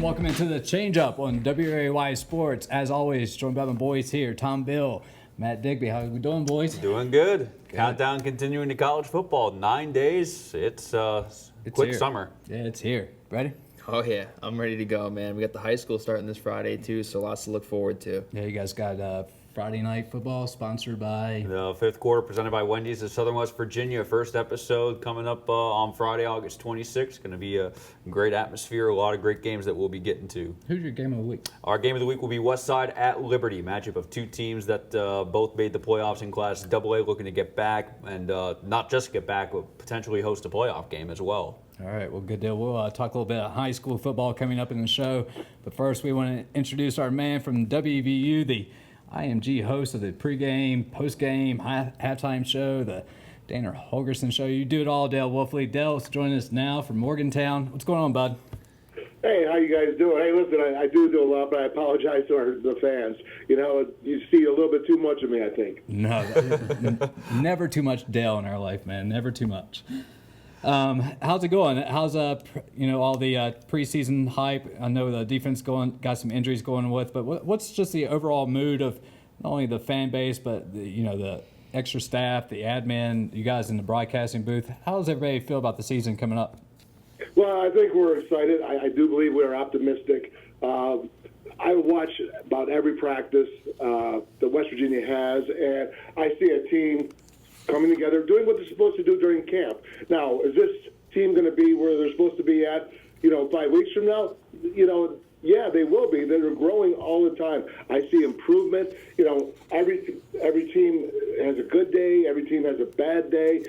welcome into the Change Up on WAY Sports. As always, joined by my boys here, Tom Bill, Matt Digby. How are we doing, boys? Doing good. Countdown continuing to college football. 9 days. It's quick here. summer. Yeah, it's here. Ready? Oh, yeah. I'm ready to go, man. We got the high school starting this Friday, too, so lots to look forward to. Yeah, you guys got Friday Night Football sponsored by... The fifth quarter presented by Wendy's of Southern West Virginia. First episode coming up on Friday, August 26th. Going to be a great atmosphere, a lot of great games that we'll be getting to. Who's your game of the week? Our game of the week will be Westside at Liberty, matchup of two teams that both made the playoffs in Class AA, looking to get back, and not just get back, but potentially host a playoff game as well. All right, well, good deal. We'll talk a little bit of high school football coming up in the show. But first, we want to introduce our man from WVU, the IMG host of the pregame, postgame, halftime show, the Dana Holgerson show. You do it all, Dale Wolfley. Dale's joining us now from Morgantown. What's going on, bud? Hey, how you guys doing? Hey, listen, I do a lot, but I apologize to the fans. You know, you see a little bit too much of me, I think. No, never too much Dale in our life, man. Never too much. How's it going? How's all the preseason hype? I know the defense got some injuries going with, but what's just the overall mood of not only the fan base, but the extra staff, the admin, you guys in the broadcasting booth? How does everybody feel about the season coming up? Well, I think we're excited. I do believe we're optimistic. I watch about every practice that West Virginia has, and I see a team coming together, doing what they're supposed to do during camp. Now, is this team going to be where they're supposed to be at, 5 weeks from now? Yeah, they will be. They're growing all the time. I see improvement. Every team has a good day. Every team has a bad day.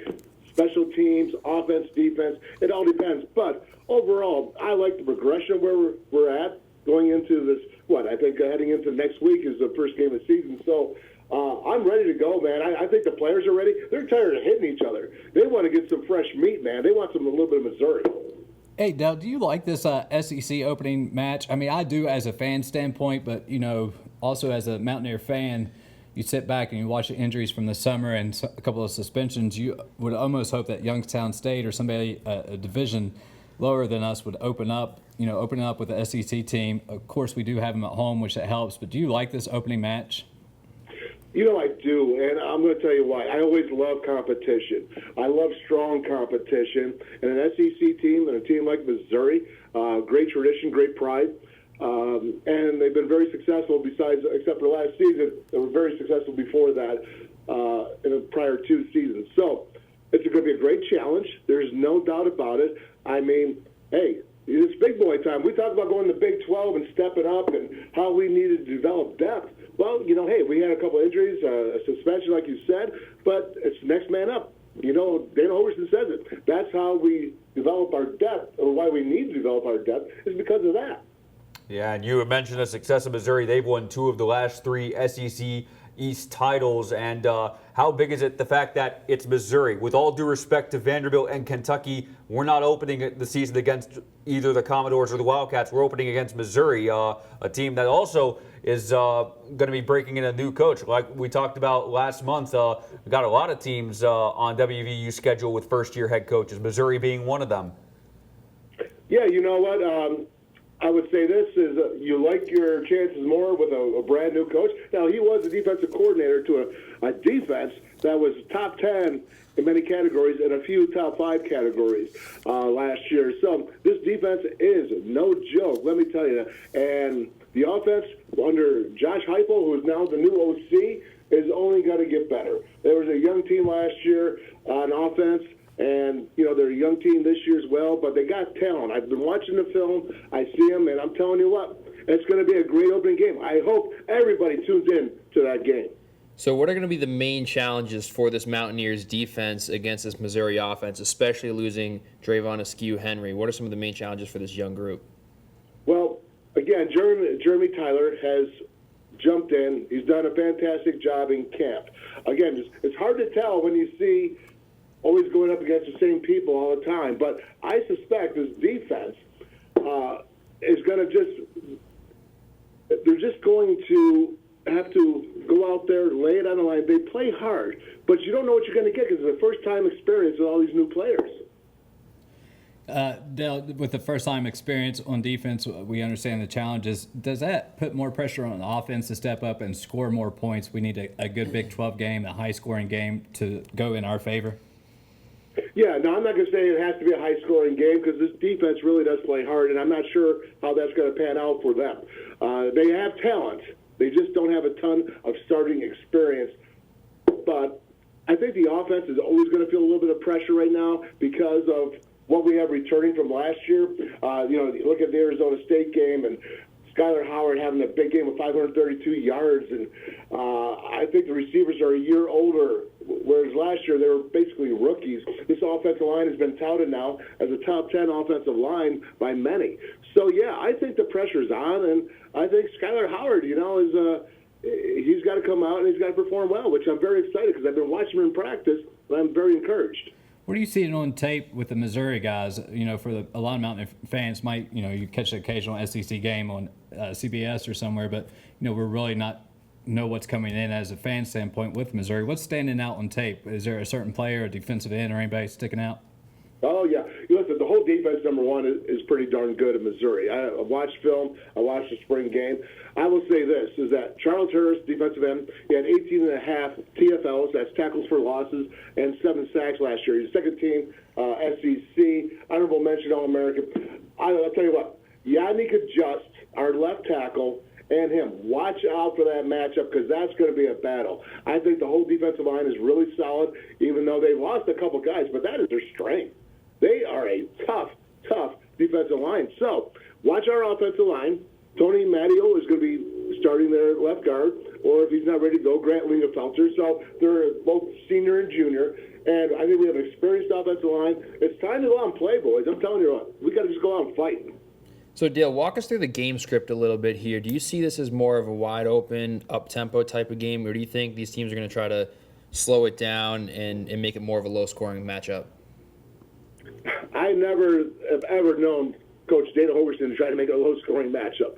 Special teams, offense, defense, it all depends. But overall, I like the progression where we're at going into this, I think heading into next week is the first game of the season. So, I'm ready to go, man. I think the players are ready. They're tired of hitting each other. They want to get some fresh meat, man. They want a little bit of Missouri. Hey, Dale, do you like this SEC opening match? I mean, I do as a fan standpoint, but, also as a Mountaineer fan, you sit back and you watch the injuries from the summer and a couple of suspensions. You would almost hope that Youngstown State or somebody, a division lower than us, would open up with the SEC team. Of course, we do have them at home, which that helps. But do you like this opening match? I do, and I'm going to tell you why. I always love competition. I love strong competition. And an SEC team and a team like Missouri, great tradition, great pride. And they've been very successful except for last season. They were very successful before that in the prior two seasons. So it's going to be a great challenge. There's no doubt about it. I mean, hey, it's big boy time. We talk about going to the Big 12 and stepping up and how we needed to develop depth. Well, hey, we had a couple injuries, a suspension, like you said, but it's next man up. Dana Holgerson says it. That's how we develop our depth, or why we need to develop our depth, is because of that. Yeah, and you mentioned the success of Missouri. They've won 2 of the last 3 SEC East titles. And how big is it, the fact that it's Missouri? With all due respect to Vanderbilt and Kentucky, we're not opening the season against either the Commodores or the Wildcats. We're opening against Missouri, a team that also is going to be breaking in a new coach. Like we talked about last month, we got a lot of teams on WVU schedule with first-year head coaches, Missouri being one of them. Yeah, you know what? I would say this is you like your chances more with a brand new coach. Now, he was a defensive coordinator to a defense that was top 10 in many categories and a few top 5 categories last year. So this defense is no joke, let me tell you. And the offense under Josh Heupel, who is now the new OC, is only going to get better. There was a young team last year on offense. And, they're a young team this year as well, but they got talent. I've been watching the film. I see them, and I'm telling you what, it's going to be a great opening game. I hope everybody tunes in to that game. So what are going to be the main challenges for this Mountaineers defense against this Missouri offense, especially losing Drayvon Askew-Henry? What are some of the main challenges for this young group? Well, again, Jeremy Tyler has jumped in. He's done a fantastic job in camp. Again, it's hard to tell when you see always going up against the same people all the time. But I suspect this defense is going to they're just going to have to go out there, lay it on the line. They play hard, but you don't know what you're going to get because it's a first-time experience with all these new players. Dale, with the first-time experience on defense, we understand the challenges. Does that put more pressure on the offense to step up and score more points? We need a good Big 12 game, a high-scoring game to go in our favor? Yeah, no, I'm not going to say it has to be a high-scoring game because this defense really does play hard, and I'm not sure how that's going to pan out for them. They have talent. They just don't have a ton of starting experience. But I think the offense is always going to feel a little bit of pressure right now because of what we have returning from last year. You look at the Arizona State game and Skylar Howard having a big game with 532 yards. And I think the receivers are a year older, whereas last year they were basically rookies. This offensive line has been touted now as a top 10 offensive line by many. So, yeah, I think the pressure's on, and I think Skylar Howard, is he's got to come out and he's got to perform well, which I'm very excited because I've been watching him in practice, and I'm very encouraged. What are you seeing on tape with the Missouri guys? For a lot of Mountain fans, might you catch the occasional SEC game on CBS or somewhere, but we're really not know what's coming in as a fan standpoint with Missouri. What's standing out on tape? Is there a certain player, a defensive end, or anybody sticking out? Oh, yeah. Listen, the whole defense, number one, is pretty darn good in Missouri. I watched film. I watched the spring game. I will say this, is that Charles Harris, defensive end, he had 18.5 TFLs, that's tackles for losses, and 7 sacks last year. He's second team SEC, honorable mention All-American. I'll tell you what, Yannick Adjust, our left tackle, and him. Watch out for that matchup because that's going to be a battle. I think the whole defensive line is really solid, even though they lost a couple guys, but that is their strength. They are a tough defensive line. So watch our offensive line. Tony Matteo is going to be starting their left guard, or if he's not ready to go, Grant Lingenfelter. So they're both senior and junior, and I think we have an experienced offensive line. It's time to go out and play, boys. I'm telling you what, we got to just go out and fight. So, Dale, walk us through the game script a little bit here. Do you see this as more of a wide-open, up-tempo type of game, or do you think these teams are going to try to slow it down and make it more of a low-scoring matchup? I never have ever known Coach Dana Hogerson to try to make it a low-scoring matchup.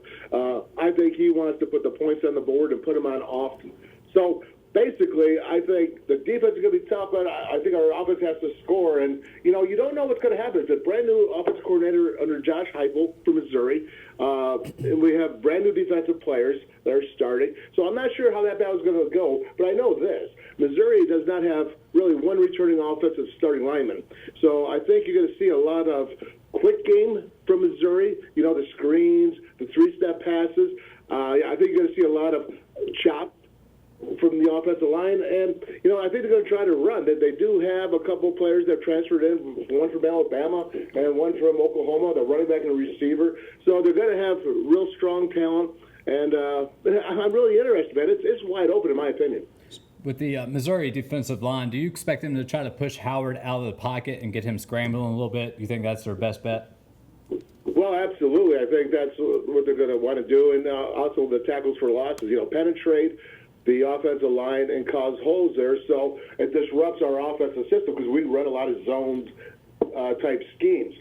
I think he wants to put the points on the board and put them on often. So basically, I think the defense is going to be tough, but I think our offense has to score. And, you don't know what's going to happen. It's a brand-new offensive coordinator under Josh Heupel from Missouri. And we have brand-new defensive players that are starting. So I'm not sure how that battle is going to go, but I know this. Missouri does not have really one returning offensive starting lineman. So I think you're going to see a lot of quick game from Missouri, the screens, the three-step passes. I think you're going to see a lot of chop from the offensive line, and I think they're going to try to run. They do have a couple players that transferred in, one from Alabama and one from Oklahoma, the running back and receiver. So they're going to have real strong talent, and I'm really interested, man. It's wide open, in my opinion. With the Missouri defensive line, do you expect them to try to push Howard out of the pocket and get him scrambling a little bit? Do you think that's their best bet? Well, absolutely. I think that's what they're going to want to do, and also the tackles for losses. Penetrate the offensive line and cause holes there, so it disrupts our offensive system because we run a lot of zoned type schemes.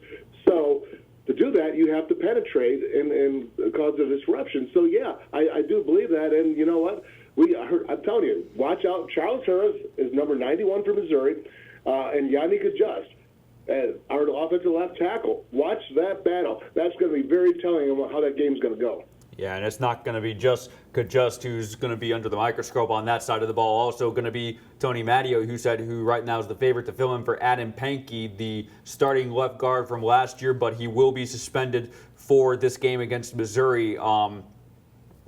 So to do that, you have to penetrate and cause a disruption. So, yeah, I do believe that, and you know what? I'm telling you, watch out. Charles Harris is number 91 for Missouri, and Yannick Adjust, our offensive left tackle. Watch that battle. That's going to be very telling about how that game's going to go. Yeah, and it's not going to be just Kajust who's going to be under the microscope on that side of the ball. Also going to be Tony Matteo, who right now is the favorite to fill in for Adam Pankey, the starting left guard from last year, but he will be suspended for this game against Missouri.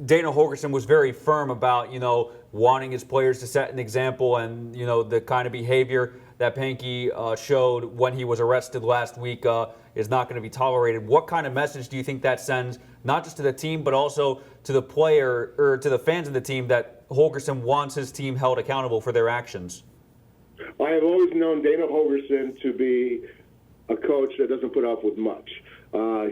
Dana Holgerson was very firm about, wanting his players to set an example and, the kind of behavior that Pankey showed when he was arrested last week is not going to be tolerated. What kind of message do you think that sends, not just to the team, but also to the player or to the fans of the team, that Holgerson wants his team held accountable for their actions? I have always known Dana Holgerson to be a coach that doesn't put up with much.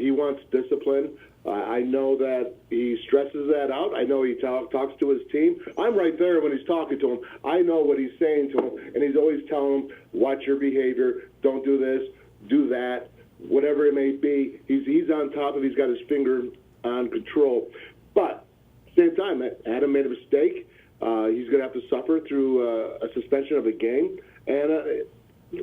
He wants discipline. I know that he stresses that out. I know he talks to his team. I'm right there when he's talking to them. I know what he's saying to them, and he's always telling them, watch your behavior, don't do this, do that, whatever it may be. He's on top of it. He's got his finger on control. But at the same time, Adam made a mistake. He's going to have to suffer through a suspension of a game. And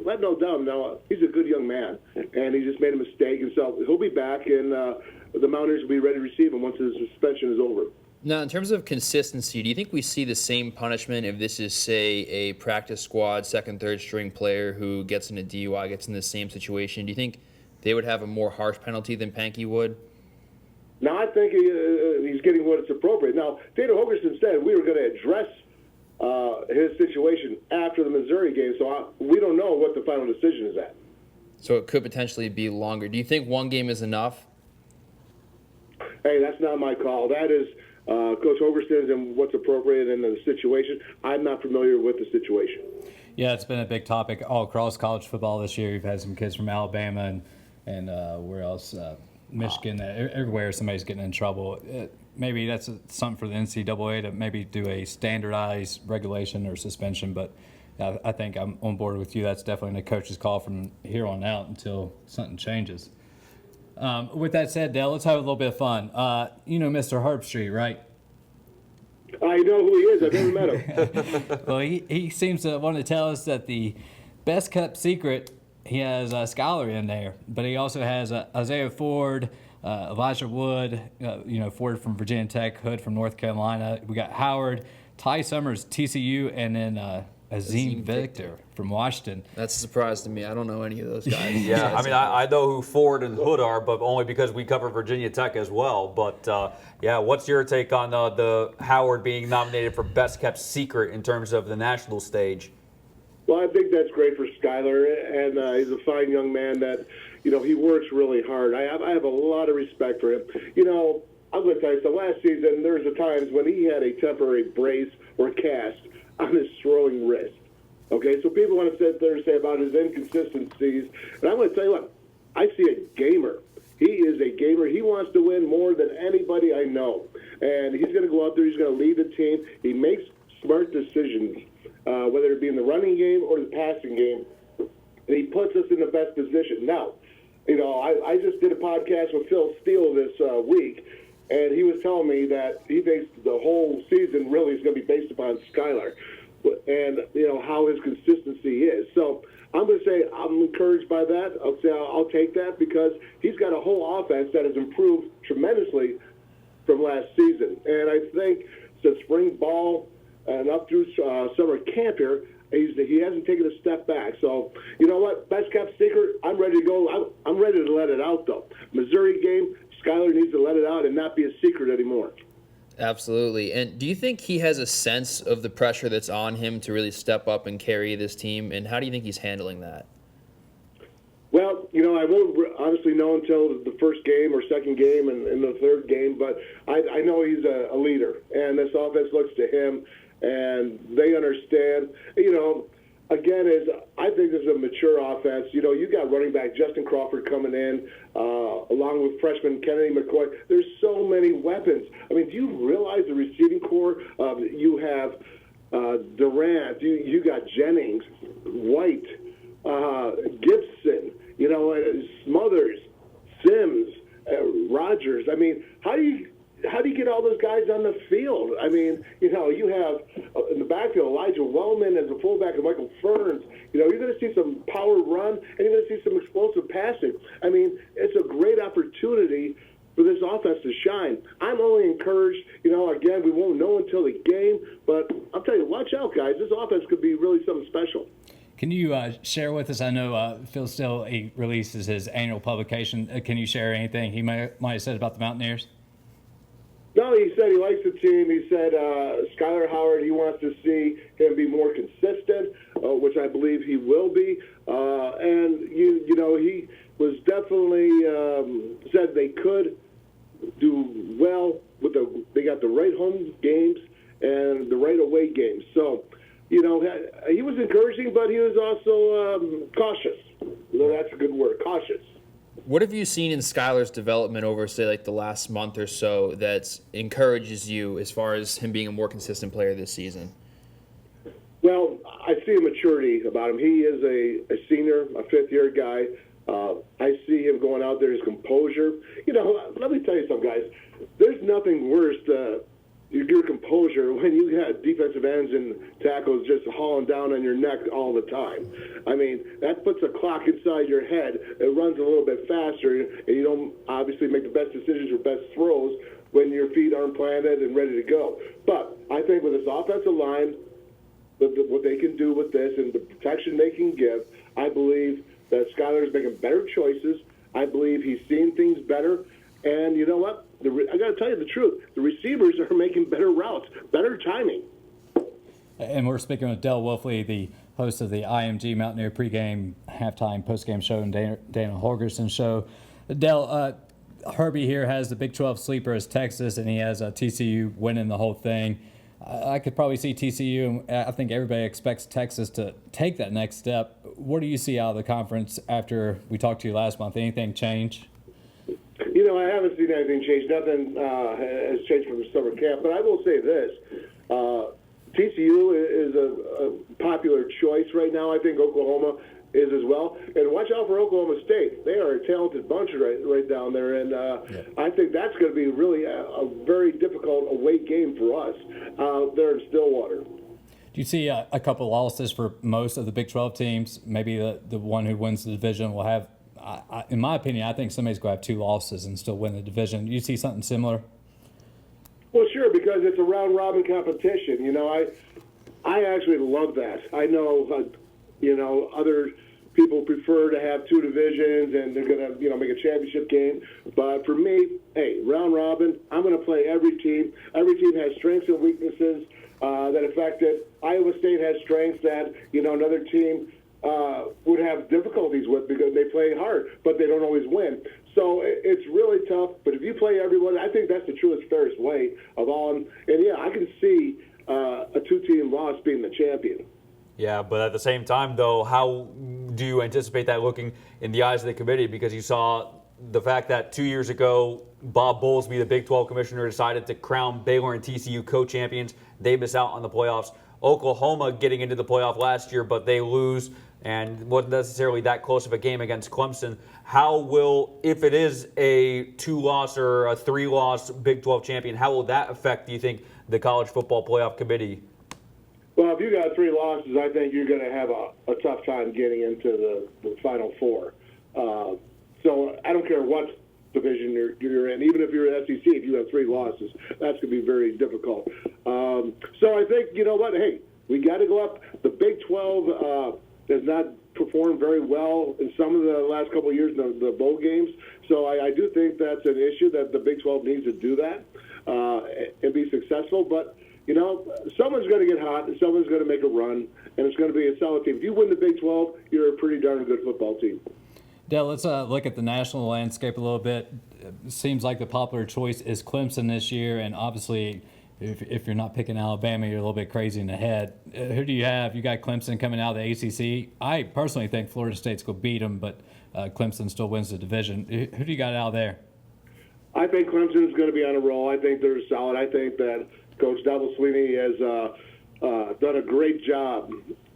let no doubt, now he's a good young man, and he just made a mistake, and so he'll be back, and the Mountaineers will be ready to receive him once his suspension is over. Now, in terms of consistency, do you think we see the same punishment if this is, say, a practice squad, second, third string player who gets in a DUI, gets in the same situation? Do you think they would have a more harsh penalty than Pankey would? Now, I think he's getting what is appropriate. Now, Dana Hogerson said we were going to address his situation after the Missouri game, so we don't know what the final decision is at. So it could potentially be longer. Do you think one game is enough? Hey, that's not my call. That is Coach Hogerson's and what's appropriate in the situation. I'm not familiar with the situation. Yeah, it's been a big topic all across college football this year. You've had some kids from Alabama and where else? Michigan. Everywhere somebody's getting in trouble. Maybe that's something for the NCAA to maybe do a standardized regulation or suspension. But I think I'm on board with you. That's definitely the coach's call from here on out until something changes. With that said, Dale, let's have a little bit of fun. You know Mr. Herbstreit, right? I know who he is. I've never met him. Well, he seems to want to tell us that the best kept secret, he has Skylar in there, but he also has Isaiah Ford, Elijah Wood, Ford from Virginia Tech, Hood from North Carolina. We got Howard, Ty Summers, TCU, and then Azim Victor from Washington. That's a surprise to me. I don't know any of those guys. Yeah, I mean, I know who Ford and Hood are, but only because we cover Virginia Tech as well. But, yeah, what's your take on the Howard being nominated for Best Kept Secret in terms of the national stage? Well, I think that's great for Skylar, and he's a fine young man that, he works really hard. I have a lot of respect for him. I'm going to tell you, so last season, there was times when he had a temporary brace or cast on his throwing wrist. Okay, so people want to sit there and say about his inconsistencies, and I'm going to tell you what, I see a gamer. He is a gamer. He wants to win more than anybody I know, and he's going to go out there. He's going to lead the team. He makes smart decisions, whether it be in the running game or the passing game, and he puts us in the best position. Now, I just did a podcast with Phil Steele this week, and he was telling me that he thinks the whole season really is going to be based upon Skylar and, how his consistency is. So I'm going to say I'm encouraged by that. I'll say I'll take that because he's got a whole offense that has improved tremendously from last season. And I think since spring ball and up through summer camp here, he hasn't taken a step back. So, you know what? Best kept secret, I'm ready to go. I'm ready to let it out, though. Missouri game, Skylar needs to let it out and not be a secret anymore. Absolutely. And do you think he has a sense of the pressure that's on him to really step up and carry this team? And how do you think he's handling that? Well, I won't honestly know until the first game or second game and the third game, but I know he's a leader, and this offense looks to him, and they understand. Again, I think this is a mature offense. You got running back Justin Crawford coming in, along with freshman Kennedy McCoy. There's so many weapons. I mean, do you realize the receiving core? You have Durant. You got Jennings, White, Gibson. Smothers, Sims, Rogers. I mean, how do you get all those guys on the field? I mean, you have in the backfield Elijah Wellman as a fullback and Michael Ferns. You're going to see some power run and you're going to see some explosive passing. I mean, it's a great opportunity for this offense to shine. I'm only encouraged. Again, we won't know until the game, but I'll tell you, watch out, guys. This offense could be really something special. Can you share with us? I know Phil Steele releases his annual publication. Can you share anything he might have said about the Mountaineers? No, he said he likes the team. He said Skylar Howard, he wants to see him be more consistent, which I believe he will be. And, he was definitely said they could do well they got the right home games and the right away games. So, he was encouraging, but he was also cautious. That's a good word, cautious. What have you seen in Skylar's development over, say, like the last month or so that encourages you as far as him being a more consistent player this season? Well, I see a maturity about him. He is a senior, a fifth-year guy. I see him going out there, his composure. Let me tell you something, guys. There's nothing worse your composure when you got defensive ends and tackles just hauling down on your neck all the time. I mean, that puts a clock inside your head. It runs a little bit faster, and you don't obviously make the best decisions or best throws when your feet aren't planted and ready to go. But I think with this offensive line, what they can do with this and the protection they can give, I believe that Skyler's making better choices. I believe he's seeing things better. And you know what? I got to tell you the truth. The receivers are making better routes, better timing. And we're speaking with Dale Wolfley, the host of the IMG Mountaineer pregame, halftime, postgame show, and Dana Holgerson show. Dale, Herbie here has the Big 12 sleeper as Texas, and he has TCU winning the whole thing. I could probably see TCU, and I think everybody expects Texas to take that next step. What do you see out of the conference after we talked to you last month? Anything change? You know, I haven't seen anything change. Nothing has changed from the summer camp. But I will say this. TCU is a popular choice right now. I think Oklahoma is as well. And watch out for Oklahoma State. They are a talented bunch right down there. And I think that's going to be really a very difficult away game for us there in Stillwater. Do you see a couple losses for most of the Big 12 teams? Maybe the one who wins the division will have, in my opinion, I think somebody's going to have 2 losses and still win the division. Do you see something similar? Well, sure, because it's a round-robin competition. You know, I actually love that. I know, other people prefer to have 2 divisions and they're going to, make a championship game. But for me, hey, round-robin, I'm going to play every team. Every team has strengths and weaknesses that affect it. Iowa State has strengths that, another team would have difficulties with because they play hard, but they don't always win. So it's really tough. But if you play everyone, I think that's the truest, fairest way of all. And yeah, I can see a 2-team loss being the champion. Yeah, but at the same time, though, how do you anticipate that looking in the eyes of the committee? Because you saw the fact that 2 years ago, Bob Bowlesby, the Big 12 commissioner, decided to crown Baylor and TCU co-champions. They miss out on the playoffs. Oklahoma getting into the playoff last year, but they lose, and wasn't necessarily that close of a game against Clemson. How will, if it is a 2-loss or a 3-loss Big 12 champion, how will that affect, do you think, the College Football Playoff Committee? Well, if you got 3 losses, I think you're going to have a tough time getting into the Final Four. So I don't care what division you're in. Even if you're in SEC, if you have 3 losses, that's going to be very difficult. So I think, you know what, hey, we got to go up. The Big 12 has not performed very well in some of the last couple of years in the bowl games. So I do think that's an issue that the Big 12 needs to do that and be successful. But, someone's going to get hot and someone's going to make a run, and it's going to be a solid team. If you win the Big 12, you're a pretty darn good football team. Dale, let's look at the national landscape a little bit. It seems like the popular choice is Clemson this year, and obviously if you're not picking Alabama, you're a little bit crazy in the head. Who do you have? You got Clemson coming out of the ACC. I personally think Florida State's going to beat them, but Clemson still wins the division. Who do you got out there? I think Clemson's going to be on a roll. I think they're solid. I think that Coach Dabo Swinney has done a great job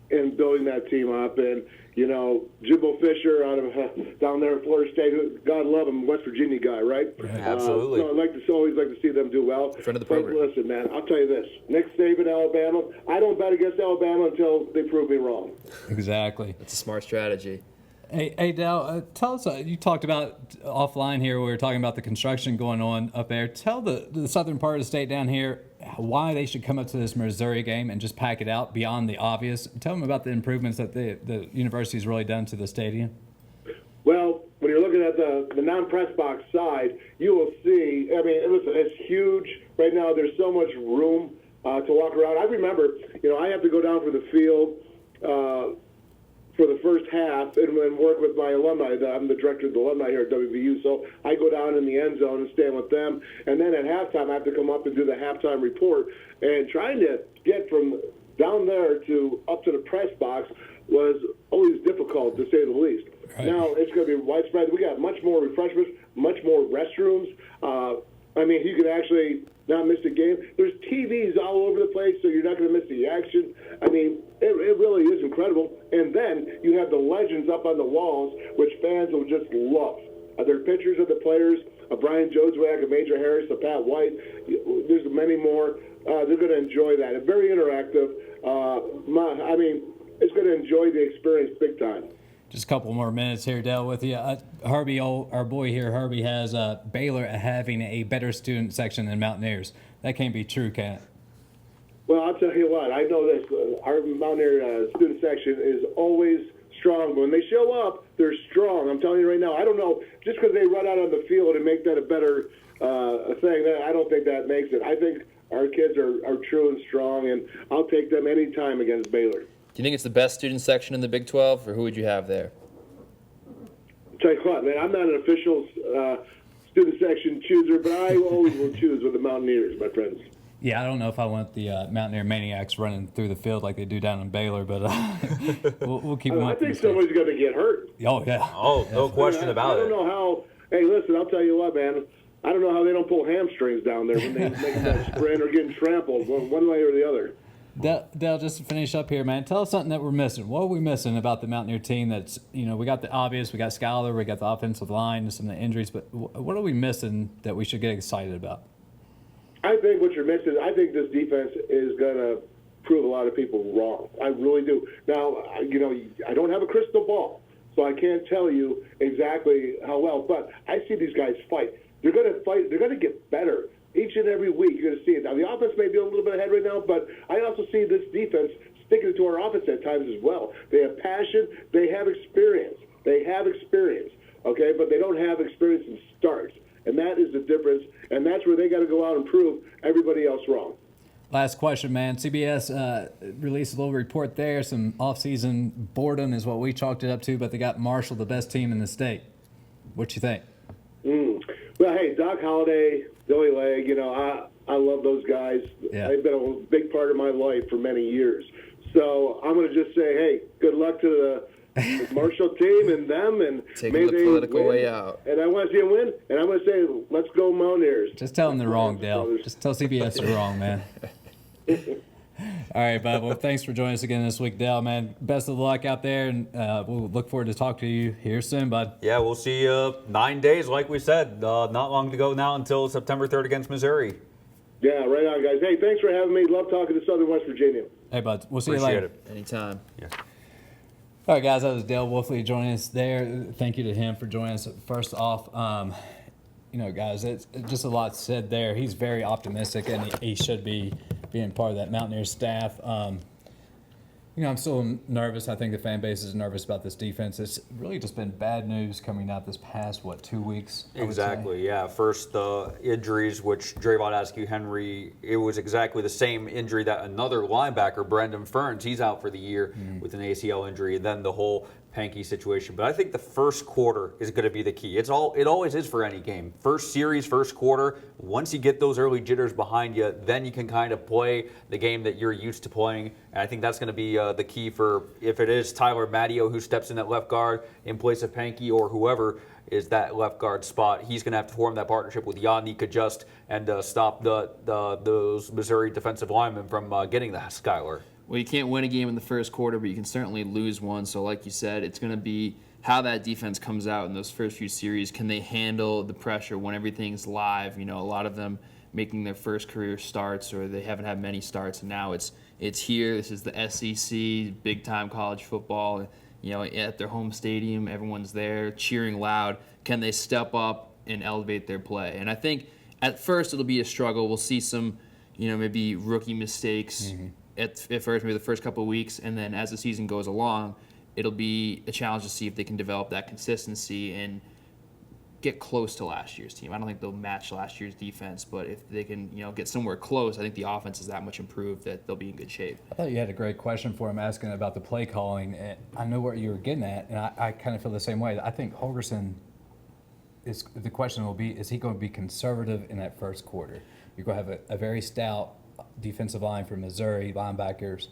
in building that team up. And, Jimbo Fisher out of down there in Florida State, God love him, West Virginia guy, right? Absolutely. So I always like to see them do well. Friend of the but program. listen, man, I'll tell you this. Nick Saban, Alabama, I don't bet against Alabama until they prove me wrong. Exactly. That's a smart strategy. Hey Dale, tell us, you talked about offline here, we were talking about the construction going on up there. Tell the southern part of the state down here why they should come up to this Missouri game and just pack it out beyond the obvious. Tell them about the improvements that the university's really done to the stadium. Well, when you're looking at the non-press box side, you will see, listen, it's huge. Right now there's so much room to walk around. I remember, I have to go down for the field for the first half and work with my alumni. I'm the director of the alumni here at WVU, so I go down in the end zone and stand with them. And then at halftime, I have to come up and do the halftime report. And trying to get from down there to up to the press box was always difficult, to say the least. Right. Now it's going to be widespread. We got much more refreshments, much more restrooms. You can actually not miss a game. There's TVs all over the place, so you're not going to miss the action. It really is incredible. And then you have the legends up on the walls, which fans will just love. There are pictures of the players, of Brian Joswiak, of Major Harris, of Pat White. There's many more. they're going to enjoy that. It's very interactive. It's going to enjoy the experience big time. Just a couple more minutes here, Dale, with you. Herbie, our boy here, Herbie, has Baylor having a better student section than Mountaineers. That can't be true, can it? Well, I'll tell you what. I know this. Our Mountaineer student section is always strong. When they show up, they're strong. I'm telling you right now. I don't know, just because they run out on the field and make that a better thing, I don't think that makes it. I think our kids are true and strong, and I'll take them any time against Baylor. Do you think it's the best student section in the Big 12, or who would you have there? Tell you what, man, I'm not an official student section chooser, but I always will choose with the Mountaineers, my friends. Yeah, I don't know if I want the Mountaineer Maniacs running through the field like they do down in Baylor, but we'll keep them up. I think somebody's going to get hurt. Oh, yeah. Oh, no question about it. I don't know how. Hey, listen, I'll tell you what, man. I don't know how they don't pull hamstrings down there when they make that sprint or getting trampled one way or the other. Dale, just to finish up here, man, tell us something that we're missing. What are we missing about the Mountaineer team that's, we got the obvious, we got Schuyler, we got the offensive line, and some of the injuries, but what are we missing that we should get excited about? I think what you're missing, I think this defense is going to prove a lot of people wrong. I really do. Now, I don't have a crystal ball, so I can't tell you exactly how well, but I see these guys fight. They're going to fight. They're going to get better each and every week. You're going to see it. Now, the offense may be a little bit ahead right now, but I also see this defense sticking to our offense at times as well. They have passion. They have experience. Okay, but they don't have experience in starts. And that is the difference, and that's where they got to go out and prove everybody else wrong. Last question, man. CBS released a little report there. Some offseason boredom is what we chalked it up to, but they got Marshall, the best team in the state. What you think? Well, hey, Doc Holliday, Billy Legg, I love those guys. Yeah. They've been a big part of my life for many years. So I'm going to just say, hey, good luck to the Marshall team and them, and Taking the political way out. And I want to see them win, and I'm going to say, let's go Mountaineers. Just tell them they're wrong, Dale. Just tell CBS they're wrong, man. All right, bud. Well, thanks for joining us again this week, Dale, man. Best of luck out there, and we'll look forward to talking to you here soon, bud. Yeah, we'll see you 9 days, like we said. Not long to go now until September 3rd against Missouri. Yeah, right on, guys. Hey, thanks for having me. Love talking to Southern West Virginia. Hey, bud. We'll see Appreciate you later. it. Anytime. Yeah. All right, guys, that was Dale Wolfley joining us there. Thank you to him for joining us. First off, guys, it's just a lot said there. He's very optimistic, and he should be being part of that Mountaineer staff. I'm still nervous. I think the fan base is nervous about this defense. It's really just been bad news coming out this past, 2 weeks? Exactly, yeah. First, the injuries, which Drayvon Askew-Henry, it was exactly the same injury that another linebacker, Brendan Ferns, he's out for the year with an ACL injury, and then the whole Pankey situation. But I think the first quarter is going to be the key. It always is for any game. First series, first quarter, once you get those early jitters behind you, then you can kind of play the game that you're used to playing. And I think that's going to be the key for, if it is Tyler Matteo who steps in at left guard in place of Pankey, or whoever is that left guard spot, he's going to have to form that partnership with Yannick Adjust and stop those Missouri defensive linemen from getting the Schuyler. Well, you can't win a game in the first quarter, but you can certainly lose one. So like you said, it's going to be how that defense comes out in those first few series. Can they handle the pressure when everything's live? A lot of them making their first career starts, or they haven't had many starts, and now it's here. This is the SEC, big-time college football. At their home stadium, everyone's there cheering loud. Can they step up and elevate their play? And I think at first it'll be a struggle. We'll see some, maybe rookie mistakes. At first, maybe the first couple of weeks, and then as the season goes along, it'll be a challenge to see if they can develop that consistency and get close to last year's team. I don't think they'll match last year's defense, but if they can, get somewhere close, I think the offense is that much improved that they'll be in good shape. I thought you had a great question for him asking about the play calling, and I know what you were getting at, and I kind of feel the same way. I think Holgorsen, the question will be, is he going to be conservative in that first quarter? You're going to have a very stout defensive line for Missouri linebackers.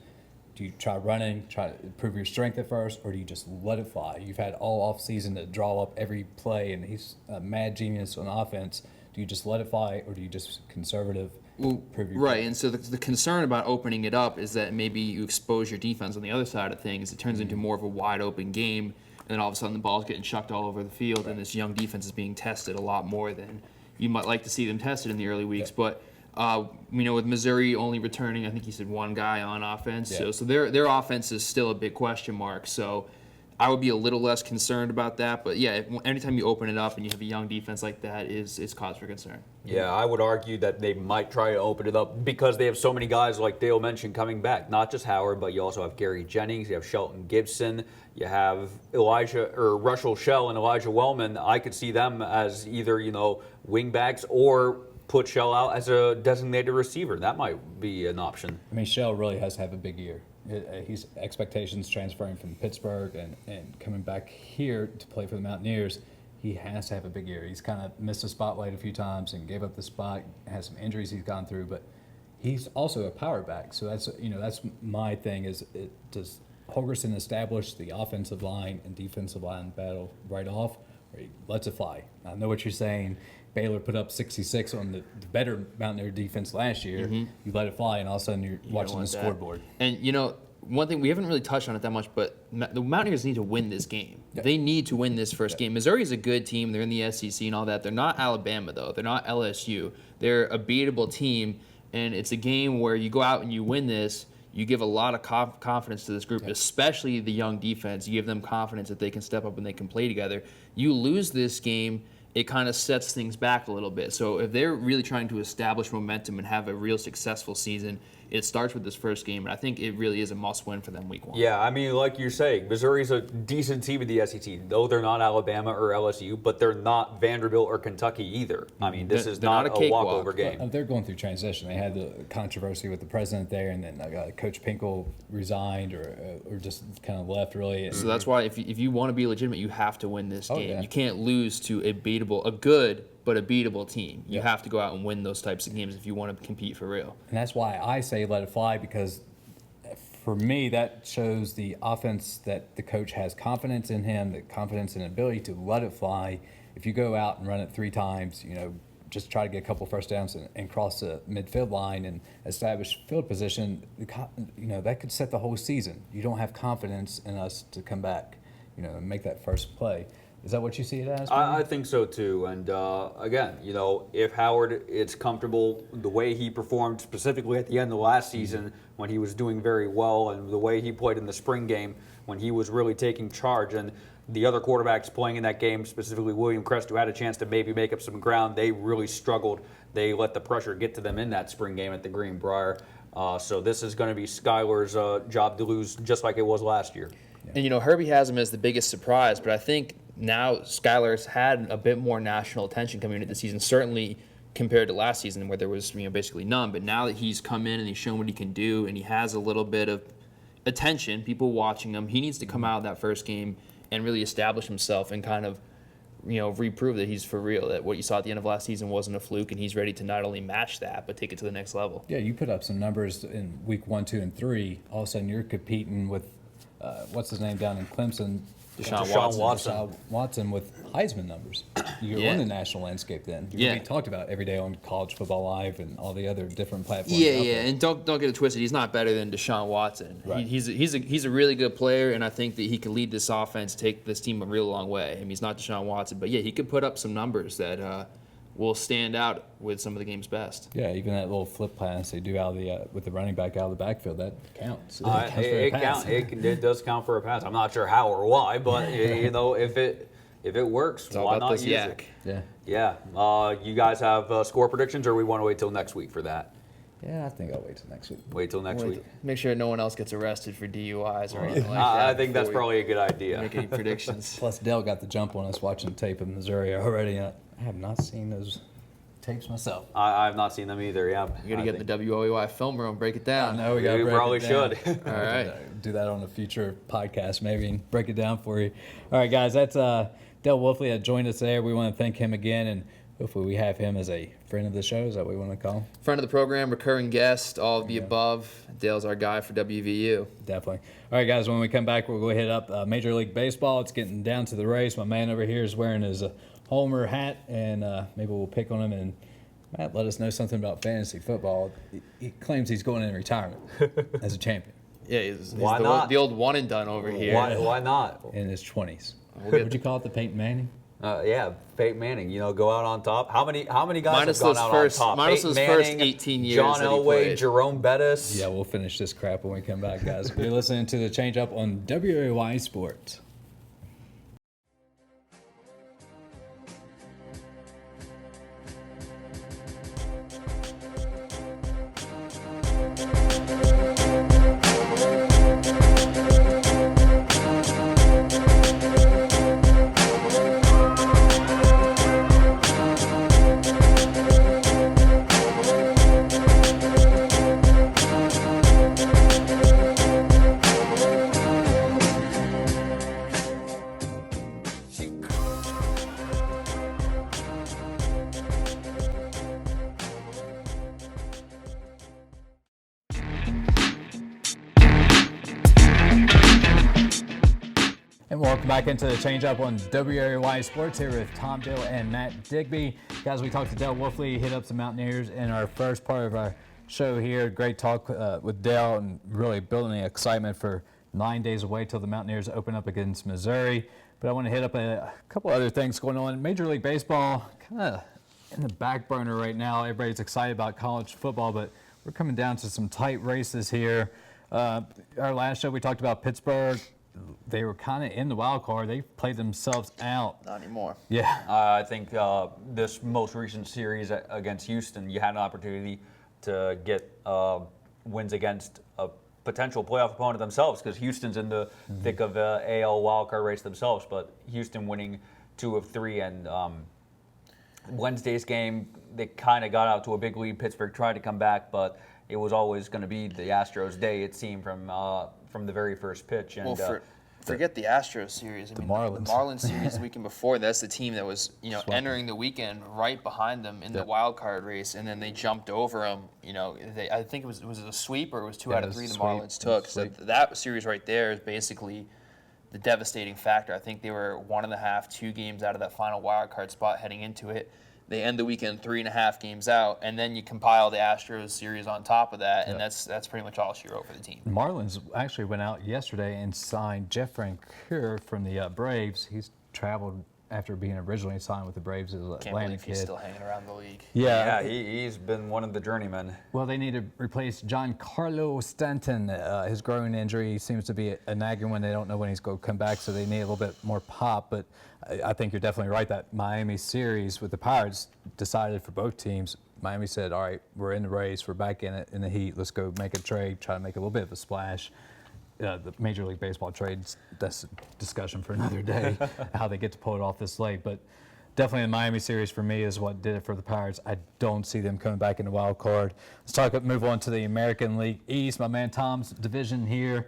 Do you try running, try to prove your strength at first, or do you just let it fly? You've had all off season to draw up every play, and he's a mad genius on offense. Do you just let it fly, or do you just conservative? Prove your right, and so the concern about opening it up is that maybe you expose your defense on the other side of things. It turns into more of a wide open game, and then all of a sudden the ball's getting chucked all over the field, and this young defense is being tested a lot more than you might like to see them tested in the early weeks. But With Missouri only returning, I think he said one guy on offense. Yeah. So their offense is still a big question mark. So I would be a little less concerned about that. But yeah, anytime you open it up and you have a young defense like that, is cause for concern. Yeah, I would argue that they might try to open it up because they have so many guys, like Dale mentioned, coming back. Not just Howard, but you also have Gary Jennings, you have Shelton Gibson, you have Russell Shell and Elijah Wellman. I could see them as either, wing backs or put Shell out as a designated receiver. That might be an option. I mean, Shell really has to have a big year. He's expectations transferring from Pittsburgh and coming back here to play for the Mountaineers. He has to have a big year. He's kind of missed the spotlight a few times and gave up the spot. Has some injuries he's gone through, but he's also a power back. So that's my thing. Does Holgorsen establish the offensive line and defensive line battle right off, or he lets it fly? I know what you're saying. Baylor put up 66 on the better Mountaineer defense last year. You let it fly, and all of a sudden you're watching the scoreboard. And one thing we haven't really touched on it that much, but the Mountaineers need to win this game. Yeah. They need to win this first game. Missouri is a good team. They're in the SEC and all that. They're not Alabama though. They're not LSU. They're a beatable team, and it's a game where you go out and you win this. You give a lot of confidence to this group, especially the young defense. You give them confidence that they can step up and they can play together. You lose this game, it kind of sets things back a little bit. So if they're really trying to establish momentum and have a real successful season, it starts with this first game, and I think it really is a must-win for them week one. Yeah, I mean, like you're saying, Missouri's a decent team in the SEC. Though they're not Alabama or LSU, but they're not Vanderbilt or Kentucky either. I mean, this is not a walkover game. Well, they're going through transition. They had the controversy with the president there, and then Coach Pinkel resigned or just kind of left, really. So that's why if you want to be legitimate, you have to win this game. Yeah. You can't lose to a good but a beatable team. You have to go out and win those types of games if you want to compete for real. And that's why I say let it fly, because for me that shows the offense that the coach has confidence in him, the confidence and ability to let it fly. If you go out and run it 3 times, just try to get a couple first downs and cross the midfield line and establish field position, that could set the whole season. You don't have confidence in us to come back, and make that first play. Is that what you see it as? I think so too. And again, if Howard is comfortable the way he performed specifically at the end of last season when he was doing very well, and the way he played in the spring game when he was really taking charge, and the other quarterbacks playing in that game, specifically William Crest, who had a chance to maybe make up some ground, they really struggled. They let the pressure get to them in that spring game at the Greenbrier. So this is going to be Skylar's job to lose, just like it was last year. And Herbie has him as the biggest surprise, but I think now Skylar's had a bit more national attention coming into the season, certainly compared to last season where there was basically none. But now that he's come in and he's shown what he can do and he has a little bit of attention, people watching him, he needs to come out that first game and really establish himself and kind of reprove that he's for real, that what you saw at the end of last season wasn't a fluke, and he's ready to not only match that but take it to the next level. Yeah, you put up some numbers in week 1, 2, and 3. All of a sudden you're competing with what's his name down in Clemson? Deshaun Watson with Heisman numbers. You're on the national landscape then. You're going to be talked about every day on College Football Live and all the other different platforms. And don't get it twisted. He's not better than Deshaun Watson. Right. He's a really good player, and I think that he can lead this offense, take this team a real long way. I mean, he's not Deshaun Watson, but yeah, he could put up some numbers that will stand out with some of the game's best. Yeah, even that little flip pass they do out of the with the running back out of the backfield, that counts. It does count for a pass. I'm not sure how or why, but if it works, It's all why about not this use yak. it? Yeah. You guys have score predictions, or we want to wait till next week for that? Yeah, I think I'll wait till next week. Wait till next week. Make sure no one else gets arrested for DUIs or anything like that. I think that's probably a good idea. Make any predictions. Plus, Dale got the jump on us watching tape of Missouri already. And I have not seen those tapes myself. I've not seen them either. Yeah, You got to get in the WOEY film room, break it down. No, we probably should. All right. Do that on a future podcast maybe and break it down for you. All right, guys, that's Dale Wolfley that joined us there. We want to thank him again, and hopefully we have him as a friend of the show. Is that what we want to call him? Friend of the program, recurring guest, all of the above. Dale's our guy for WVU. Definitely. All right, guys, when we come back, we'll go hit up Major League Baseball. It's getting down to the race. My man over here is wearing his Homer hat, and maybe we'll pick on him. And Matt, let us know something about fantasy football. He claims he's going in retirement as a champion. Yeah, he's Why not? the old one and done over here. Why not? In his 20s. Would you call it the Peyton Manning? Yeah, Peyton Manning, go out on top. How many guys Minus have gone those out first- on top? minus Peyton those first Manning, 18 years John that he Elway, played. Jerome Bettis. Yeah, we'll finish this crap when we come back, guys. You're listening to the Change Up on WAY Sports. And welcome back into the Change Up on WAY Sports here with Tom Dale and Matt Digby. Guys, we talked to Dale Wolfley, hit up some Mountaineers in our first part of our show here. Great talk with Dale and really building the excitement for 9 days away till the Mountaineers open up against Missouri. But I want to hit up a couple other things going on. Major League Baseball kind of in the back burner right now. Everybody's excited about college football, but we're coming down to some tight races here. Our last show we talked about Pittsburgh. They were kind of in the wild card. They played themselves out. Not anymore. Yeah. I think this most recent series against Houston, you had an opportunity to get wins against a potential playoff opponent themselves, because Houston's in the thick of the AL wildcard race themselves. But Houston winning 2 of 3, and Wednesday's game, they kind of got out to a big lead. Pittsburgh tried to come back, but it was always going to be the Astros' day, it seemed, from the very first pitch. And forget the Astros series. I mean, Marlins. The Marlins series the weekend before. That's the team that was, entering the weekend right behind them in the wild card race, and then they jumped over them. I think it was a sweep, or it was 2 out of 3 the Marlins took. So that series right there is basically the devastating factor. I think they were 1.5, 2 games out of that final wild card spot heading into it. They end the weekend 3.5 games out, and then you compile the Astros series on top of that, and that's pretty much all she wrote for the team. Marlins actually went out yesterday and signed Jeff Francoeur from the Braves. He's traveled after being originally signed with the Braves as an Can't Atlanta believe kid. he's still hanging around the league. yeah, he's been one of the journeymen. Well, they need to replace Giancarlo Stanton. His growing injury seems to be a nagging one. They don't know when he's going to come back, so they need a little bit more pop. But I think you're definitely right. That Miami series with the Pirates decided for both teams. Miami said, all right, we're in the race. We're back in it, in the heat. Let's go make a trade, try to make a little bit of a splash. The Major League Baseball trades, that's a discussion for another day, how they get to pull it off this late. But definitely the Miami series for me is what did it for the Pirates. I don't see them coming back in the wild card. Let's move on to the American League East. My man Tom's division here.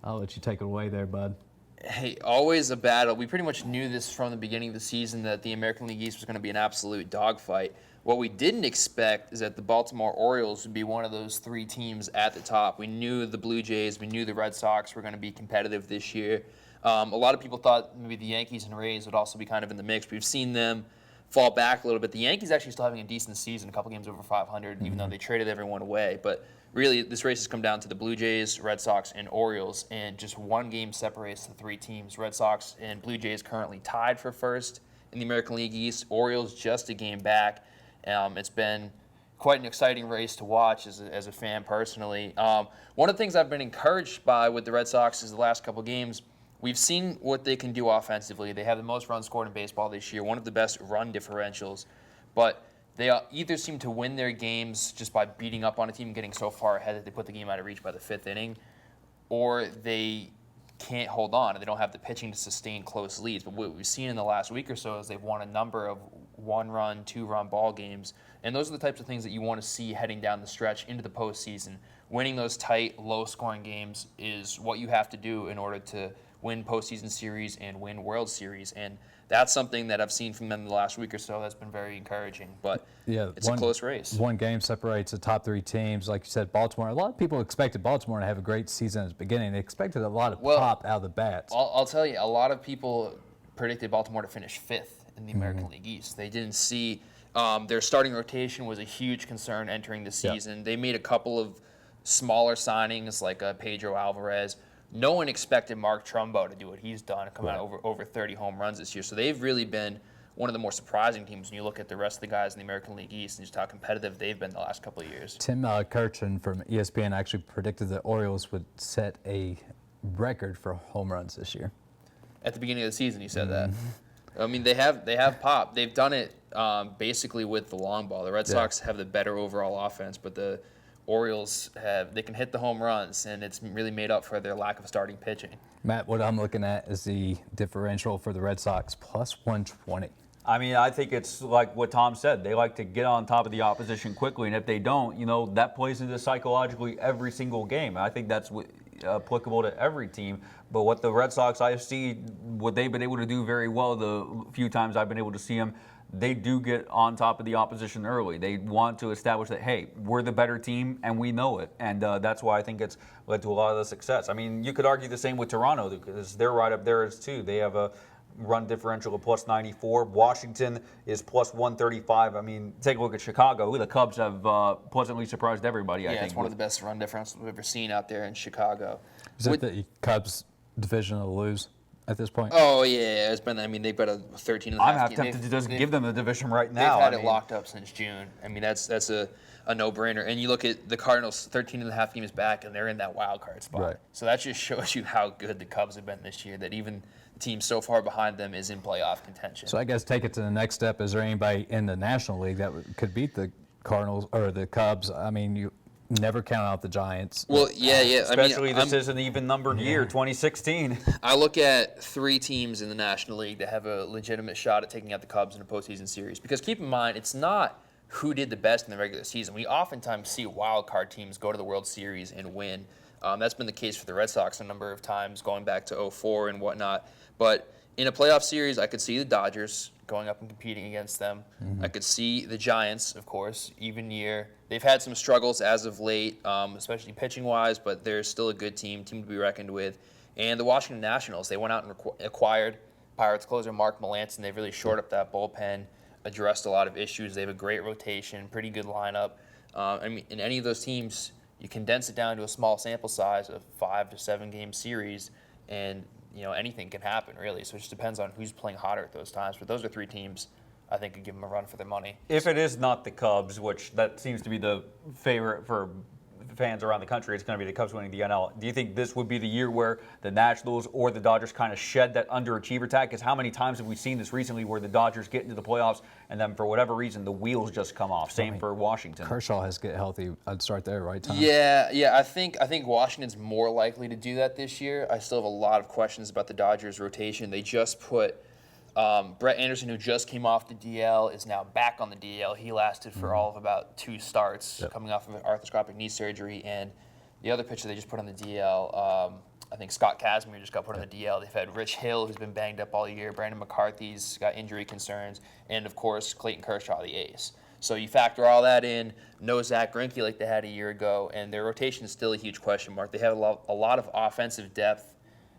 I'll let you take it away there, bud. Hey, always a battle. We pretty much knew this from the beginning of the season, that the American League East was going to be an absolute dogfight. What we didn't expect is that the Baltimore Orioles would be one of those 3 teams at the top. We knew the Blue Jays, we knew the Red Sox were going to be competitive this year. A lot of people thought maybe the Yankees and Rays would also be kind of in the mix. We've seen them fall back a little bit. The Yankees actually still having a decent season, a couple games over 500, even though they traded everyone away. But really, this race has come down to the Blue Jays, Red Sox, and Orioles, and just 1 game separates the 3 teams. Red Sox and Blue Jays currently tied for first in the American League East. Orioles just a game back. It's been quite an exciting race to watch as a fan personally. One of the things I've been encouraged by with the Red Sox is the last couple games, we've seen what they can do offensively. They have the most runs scored in baseball this year, one of the best run differentials. But they either seem to win their games just by beating up on a team and getting so far ahead that they put the game out of reach by the 5th inning, or they can't hold on and they don't have the pitching to sustain close leads. But what we've seen in the last week or so is they've won a number of 1-run, 2-run ball games, and those are the types of things that you want to see heading down the stretch into the postseason. Winning those tight, low-scoring games is what you have to do in order to win postseason series and win World Series, and that's something that I've seen from them in the last week or so that's been very encouraging. But it's a close race. 1 game separates the top 3 teams. Like you said, Baltimore. A lot of people expected Baltimore to have a great season at the beginning. They expected a lot of pop out of the bats. I'll tell you, a lot of people predicted Baltimore to finish 5th in the American League East. They didn't see their starting rotation was a huge concern entering the season. They made a couple of smaller signings like Pedro Alvarez. No one expected Mark Trumbo to do what he's done, come out over 30 home runs this year. So they've really been one of the more surprising teams when you look at the rest of the guys in the American League East and just how competitive they've been the last couple of years. Tim Kirchin from ESPN actually predicted the Orioles would set a record for home runs this year. At the beginning of the season, he said that. I mean, they have pop. They've done it basically with the long ball. The Red Sox have the better overall offense, but the Orioles they can hit the home runs, and it's really made up for their lack of starting pitching. Matt, what I'm looking at is the differential for the Red Sox, plus 120. I mean, I think it's like what Tom said. They like to get on top of the opposition quickly, and if they don't, that plays into psychologically every single game. I think that's applicable to every team. But what the Red Sox, I see, what they've been able to do very well the few times I've been able to see them, they do get on top of the opposition early. They want to establish that, hey, we're the better team, and we know it. And that's why I think it's led to a lot of the success. I mean, you could argue the same with Toronto, because they're right up there as too. They have a run differential of plus 94. Washington is plus 135. I mean, take a look at Chicago. The Cubs have pleasantly surprised everybody, I think. Yeah, it's one of the best run differentials we've ever seen out there in Chicago. Is that the Cubs division to lose at this point? Oh, yeah. It's been, I mean, they've got a 13 and a I'm half half tempted to just give them the division right now. They've had it locked up since June. I mean, that's a no-brainer. And you look at the Cardinals, 13 and a half games back, and they're in that wild card spot. Right. So that just shows you how good the Cubs have been this year, that even the team so far behind them is in playoff contention. So I guess take it to the next step. Is there anybody in the National League that could beat the Cardinals or the Cubs? I mean, you never count out the Giants. Well, yeah. Especially this is an even numbered year, 2016. I look at 3 teams in the National League that have a legitimate shot at taking out the Cubs in a postseason series. Because keep in mind, it's not who did the best in the regular season. We oftentimes see wild card teams go to the World Series and win. That's been the case for the Red Sox a number of times, going back to 2004 and whatnot. But in a playoff series, I could see the Dodgers going up and competing against them. I could see the Giants, of course, even year. They've had some struggles as of late, especially pitching-wise, but they're still a good team to be reckoned with. And the Washington Nationals, they went out and acquired Pirates closer Mark Melancon. They've really shored up that bullpen, addressed a lot of issues. They have a great rotation, pretty good lineup. I mean, in any of those teams, you condense it down to a small sample size of 5 to 7 game series, and anything can happen, really. So it just depends on who's playing hotter at those times. But those are 3 teams I think could give them a run for their money. If it is not the Cubs, which that seems to be the favorite for fans around the country, it's going to be the Cubs winning the NL. Do you think this would be the year where the Nationals or the Dodgers kind of shed that underachiever tag? Because how many times have we seen this recently where the Dodgers get into the playoffs and then for whatever reason the wheels just come off? Same for Washington. Kershaw has to get healthy. I'd start there, right, Tom? Yeah. I think Washington's more likely to do that this year. I still have a lot of questions about the Dodgers' rotation. They just put Brett Anderson, who just came off the DL, is now back on the DL. He lasted for all of about 2 starts, coming off of arthroscopic knee surgery. And the other pitcher they just put on the DL, I think Scott Kazmir just got put on the DL. They've had Rich Hill, who's been banged up all year. Brandon McCarthy's got injury concerns. And, of course, Clayton Kershaw, the ace. So you factor all that in, no Zach Greinke like they had a year ago, and their rotation is still a huge question mark. They have a lot of offensive depth.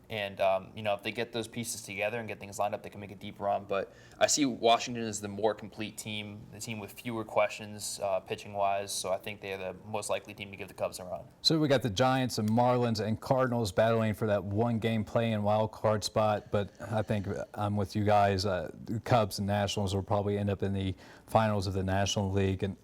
And, if they get those pieces together and get things lined up, they can make a deep run. But I see Washington as the more complete team, the team with fewer questions pitching-wise. So I think they're the most likely team to give the Cubs a run. So we got the Giants and Marlins and Cardinals battling for that 1-game play-in wild card spot. But I think I'm with you guys. The Cubs and Nationals will probably end up in the finals of the National League. And,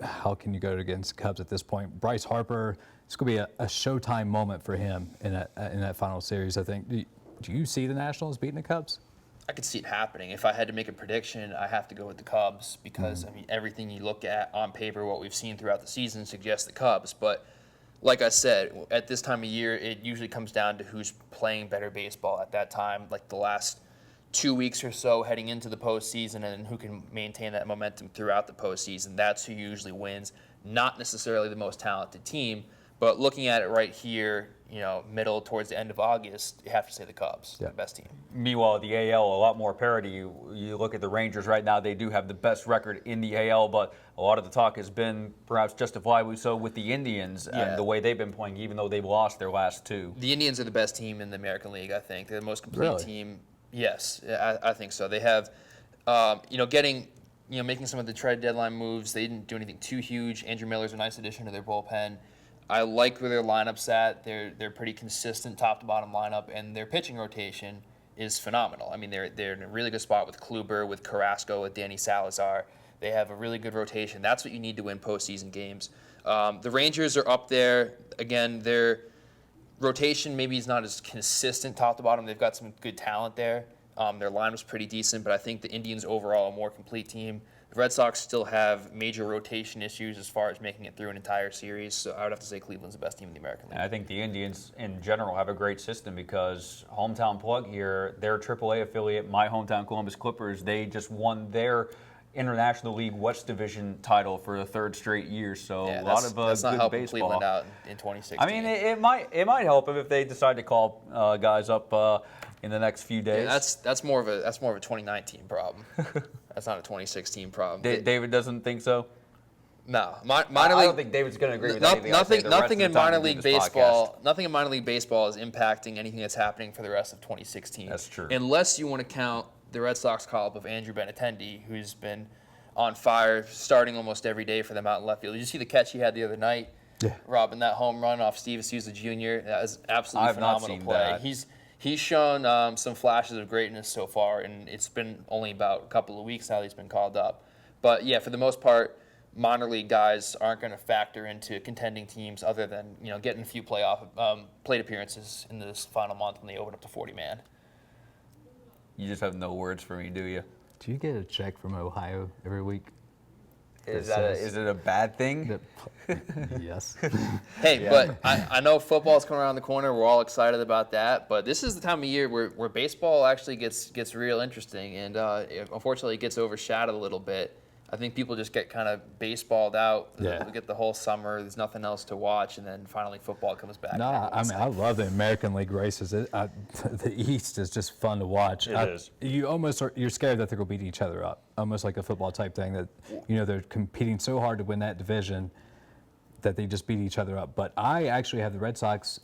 how can you go against the Cubs at this point? Bryce Harper, it's going to be a showtime moment for him in that final series, I think. Do you see the Nationals beating the Cubs? I could see it happening. If I had to make a prediction, I have to go with the Cubs because, everything you look at on paper, what we've seen throughout the season suggests the Cubs. But like I said, at this time of year, it usually comes down to who's playing better baseball at that time, like the last 2 weeks or so heading into the postseason, and who can maintain that momentum throughout the postseason. That's who usually wins, not necessarily the most talented team. But looking at it right here, middle towards the end of August, you have to say the Cubs, the best team. Meanwhile, the AL, a lot more parity. You look at the Rangers right now, they do have the best record in the AL, but a lot of the talk has been, perhaps justifiably so, with the Indians and the way they've been playing, even though they've lost their last 2. The Indians are the best team in the American League, I think. They're the most complete team. Yes, I think so. They have, making some of the trade deadline moves. They didn't do anything too huge. Andrew Miller's a nice addition to their bullpen. I like where their lineup's at. They're pretty consistent top to bottom lineup, and their pitching rotation is phenomenal. I mean, they're in a really good spot with Kluber, with Carrasco, with Danny Salazar. They have a really good rotation. That's what you need to win postseason games. The Rangers are up there. Again, their rotation maybe is not as consistent top to bottom. They've got some good talent there. Their line was pretty decent, but I think the Indians overall are a more complete team. The Red Sox still have major rotation issues as far as making it through an entire series, so I would have to say Cleveland's the best team in the American League. And I think the Indians in general have a great system because hometown plug here, their AAA affiliate, my hometown Columbus Clippers, they just won their International League West Division title for the third straight year. So Yeah, a lot of that's not good helping baseball. Cleveland out in 2016. I mean, it might help them if they decide to call guys up in the next few days. Yeah, that's more of a 2019 problem. That's not a 2016 problem. David doesn't think so. No, I don't think David's going to agree with anything. Nothing in minor league baseball. Nothing in minor league baseball is impacting anything that's happening for the rest of 2016. That's true. Unless you want to count the Red Sox call-up of Andrew Benintendi, who's been on fire, starting almost every day for them out in left field. Did you see the catch he had the other night? Yeah. Robbing that home run off Steve Souza Jr. That was absolutely I've not phenomenal seen play. that. He's shown some flashes of greatness so far, and it's been only about a couple of weeks now that he's been called up. But yeah, for the most part, minor league guys aren't going to factor into contending teams other than getting a few plate appearances in this final month when they open up to 40-man. You just have no words for me, do you? Do you get a check from Ohio every week? Is it a bad thing? Yes. Hey, Yeah. but I know football's coming around the corner. We're all excited about that. But this is the time of year where baseball actually gets real interesting, and unfortunately it gets overshadowed a little bit. I think people just get kind of baseballed out. Yeah. We get the whole summer. There's nothing else to watch, and then finally football comes back. No, I mean, I love the American League races. The East is just fun to watch. It is. You're scared that they're going to beat each other up, almost like a football type thing. That they're competing so hard to win that division that they just beat each other up. But I actually have the Red Sox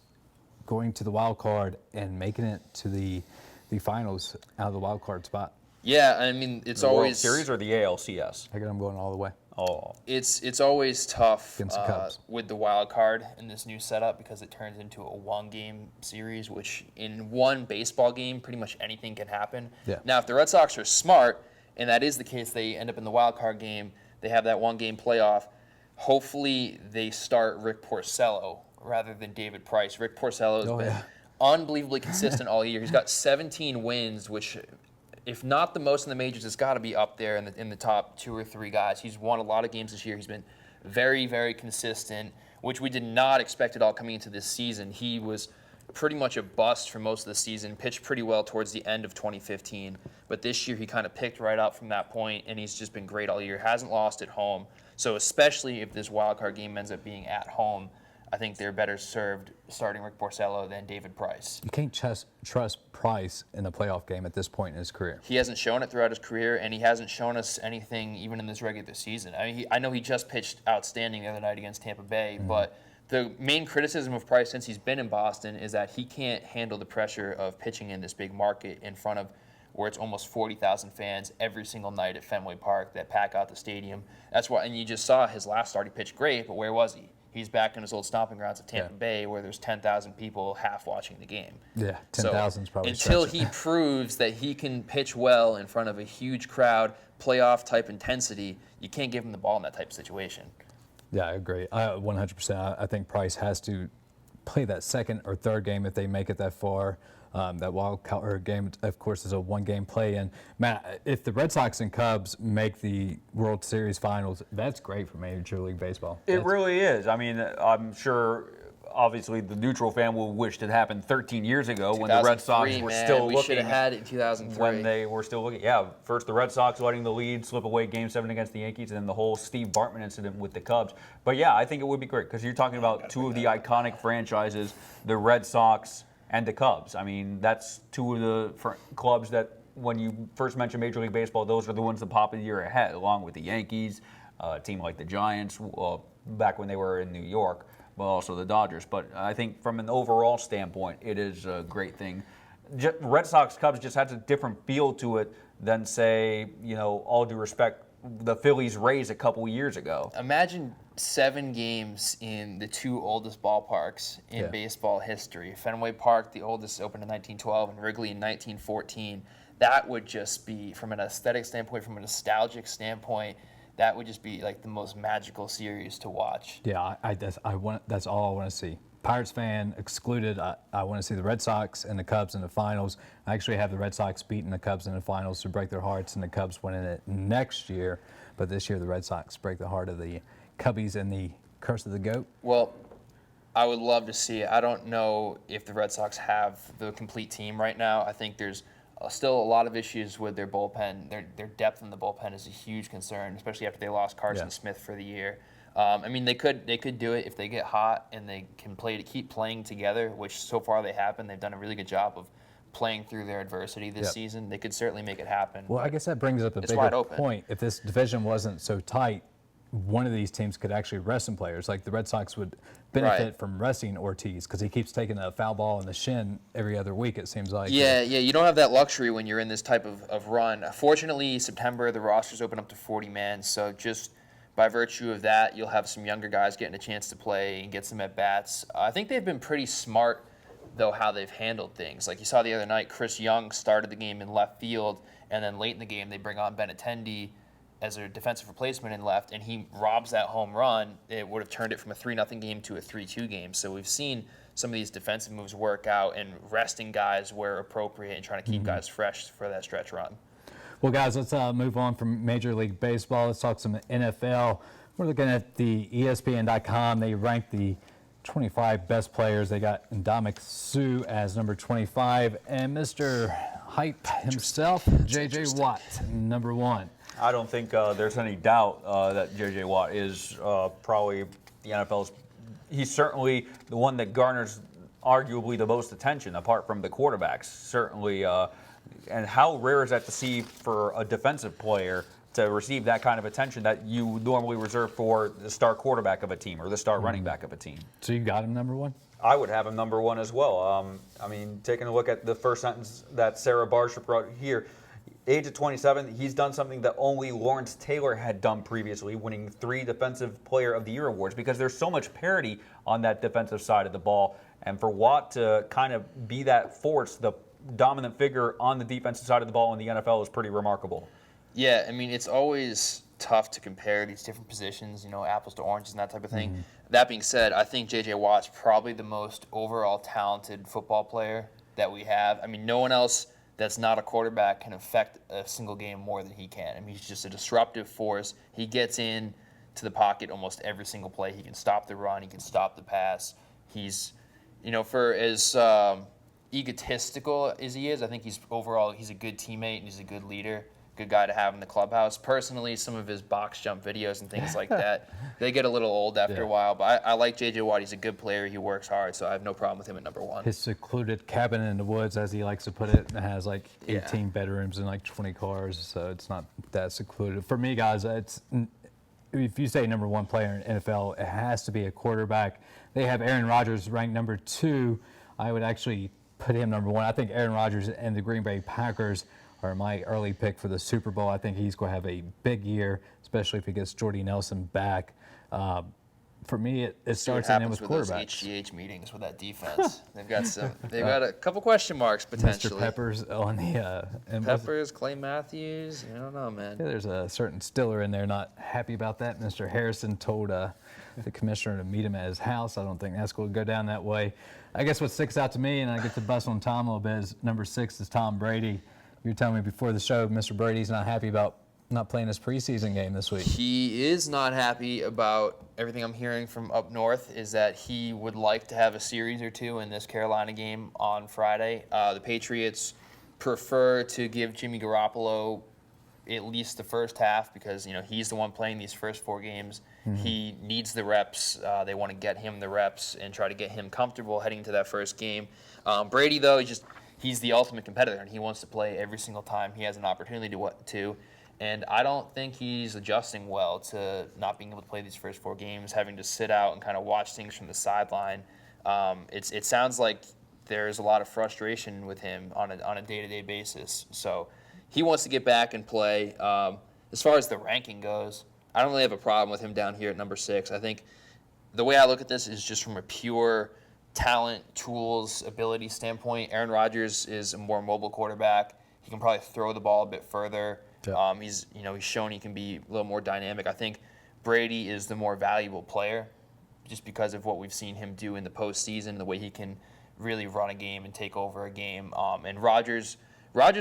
going to the wild card and making it to the finals out of the wild card spot. Yeah, I mean it's The World always Series or the ALCS? I got them going all the way. Oh, It's always tough Against the Cubs. with the wild card in this new setup because it turns into a one-game series, which in one baseball game, pretty much anything can happen. Yeah. Now, if the Red Sox are smart, and that is the case, they end up in the wild card game, they have that one-game playoff, hopefully they start Rick Porcello rather than David Price. Rick Porcello has been unbelievably consistent all year. He's got 17 wins, which, if not the most in the majors, it's got to be up there in the top 2 or 3 guys. He's won a lot of games this year. He's been very, very consistent, which we did not expect at all coming into this season. He was pretty much a bust for most of the season, pitched pretty well towards the end of 2015. But this year he kind of picked right up from that point, and he's just been great all year. Hasn't lost at home. So especially if this wild card game ends up being at home, I think they're better served starting Rick Porcello than David Price. You can't trust Price in the playoff game at this point in his career. He hasn't shown it throughout his career, and he hasn't shown us anything even in this regular season. I mean, I know he just pitched outstanding the other night against Tampa Bay, but the main criticism of Price since he's been in Boston is that he can't handle the pressure of pitching in this big market in front of where it's almost 40,000 fans every single night at Fenway Park that pack out the stadium. That's why, and you just saw his last start, he pitched great, but where was he? He's back in his old stomping grounds at Tampa Bay where there's 10,000 people half watching the game. Yeah, 10,000 is probably until stretching. he proves that he can pitch well in front of a huge crowd, playoff type intensity, you can't give him the ball in that type of situation. Yeah, I agree. 100%. I think Price has to play that second or third game if they make it that far. That wild card game, of course, is a one-game play. And Matt, if the Red Sox and Cubs make the World Series finals, that's great for Major League Baseball. it really is. I mean, I'm sure, obviously, the neutral fan will wish it happened 13 years ago when the Red Sox 2003, were man. still We looking. should have had it in 2003. When they were still looking. Yeah, first the Red Sox letting the lead slip away Game 7 against the Yankees, and then the whole Steve Bartman incident with the Cubs. But yeah, I think it would be great because you're talking about two of the iconic franchises, the Red Sox and the Cubs. I mean, that's two of the clubs that when you first mention Major League Baseball, those are the ones that pop a year ahead, along with the Yankees, a team like the Giants, back when they were in New York, but also the Dodgers. But I think from an overall standpoint, it is a great thing. Red Sox Cubs just has a different feel to it than, say, all due respect, the Phillies Rays a couple years ago. Imagine 7 games in the 2 oldest ballparks in baseball history. Fenway Park, the oldest, opened in 1912, and Wrigley in 1914. That would just be, from an aesthetic standpoint, from a nostalgic standpoint, that would just be like the most magical series to watch. Yeah, that's all I want to see. Pirates fan excluded. I want to see the Red Sox and the Cubs in the finals. I actually have the Red Sox beating the Cubs in the finals to break their hearts, and the Cubs winning it next year. But this year, the Red Sox break the heart of the Cubbies and the curse of the GOAT. Well, I would love to see it. I don't know if the Red Sox have the complete team right now. I think there's still a lot of issues with their bullpen. Their depth in the bullpen is a huge concern, especially after they lost Carson Smith for the year. I mean, they could do it if they get hot and they can keep playing together, which so far they have been. They've done a really good job of playing through their adversity this season. They could certainly make it happen. Well, I guess that brings up a bigger point. If this division wasn't so tight, one of these teams could actually rest some players. Like the Red Sox would benefit from resting Ortiz because he keeps taking a foul ball in the shin every other week, it seems like. Yeah, you don't have that luxury when you're in this type of run. Fortunately, September, the rosters open up to 40 men, so just by virtue of that, you'll have some younger guys getting a chance to play and get some at-bats. I think they've been pretty smart, though, how they've handled things. Like you saw the other night, Chris Young started the game in left field, and then late in the game, they bring on Benintendi as a defensive replacement in left, and he robs that home run. It would have turned it from a 3-0 game to a 3-2 game. So we've seen some of these defensive moves work out and resting guys where appropriate and trying to keep guys fresh for that stretch run. Well, guys, let's move on from Major League Baseball. Let's talk some NFL. We're looking at the ESPN.com. They ranked the 25 best players. They got Ndamukong Suh as number 25, and Mr. Hype himself, J.J. Watt, number 1. I don't think there's any doubt that J.J. Watt is probably the NFL's. He's certainly the one that garners arguably the most attention, apart from the quarterbacks. Certainly, and how rare is that to see for a defensive player to receive that kind of attention that you normally reserve for the star quarterback of a team or the star running back of a team? So you got him number 1? I would have him number 1 as well. I mean, taking a look at the first sentence that Sarah Barship wrote here, age of 27, he's done something that only Lawrence Taylor had done previously, winning 3 Defensive Player of the Year awards, because there's so much parity on that defensive side of the ball. And for Watt to kind of be that force, the dominant figure on the defensive side of the ball in the NFL, is pretty remarkable. Yeah, I mean, it's always tough to compare these different positions, apples to oranges and that type of thing. That being said, I think J.J. Watt's probably the most overall talented football player that we have. I mean, no one else that's not a quarterback can affect a single game more than he can. I mean, he's just a disruptive force. He gets in to the pocket almost every single play. He can stop the run. He can stop the pass. He's, for as egotistical as he is, I think he's a good teammate and he's a good leader. Good guy to have in the clubhouse. Personally, some of his box jump videos and things like that, they get a little old after a while, but I like J.J. Watt. He's a good player. He works hard, so I have no problem with him at number 1. His secluded cabin in the woods, as he likes to put it, has like 18 bedrooms and like 20 cars, so it's not that secluded. For me, guys, if you say number 1 player in NFL, it has to be a quarterback. They have Aaron Rodgers ranked number 2. I would actually put him number 1. I think Aaron Rodgers and the Green Bay Packers are my early pick for the Super Bowl. I think he's going to have a big year, especially if he gets Jordy Nelson back. For me, it starts and ends with quarterbacks. Those HGH meetings with that defense. They've got a couple question marks potentially. Mr. Peppers on the Peppers, Clay Matthews. I don't know, man. Yeah, there's a certain Stiller in there not happy about that. Mr. Harrison told the commissioner to meet him at his house. I don't think that's going to go down that way. I guess what sticks out to me, and I get to bust on Tom a little bit, is number 6 is Tom Brady. You were telling me before the show, Mr. Brady's not happy about not playing his preseason game this week. He is not happy about everything I'm hearing from up north, is that he would like to have a series or 2 in this Carolina game on Friday. The Patriots prefer to give Jimmy Garoppolo at least the first half because, he's the one playing these first 4 games. He needs the reps. They want to get him the reps and try to get him comfortable heading into that first game. Brady, though, he's the ultimate competitor, and he wants to play every single time he has an opportunity to. And I don't think he's adjusting well to not being able to play these first 4 games, having to sit out and kind of watch things from the sideline. It sounds like there's a lot of frustration with him on a day-to-day basis. So he wants to get back and play. as far as the ranking goes, I don't really have a problem with him down here at number 6. I think the way I look at this is just from a pure talent, tools, ability standpoint. Aaron Rodgers is a more mobile quarterback. He can probably throw the ball a bit further. Yeah. He's shown he can be a little more dynamic. I think Brady is the more valuable player just because of what we've seen him do in the postseason, the way he can really run a game and take over a game. And Rodgers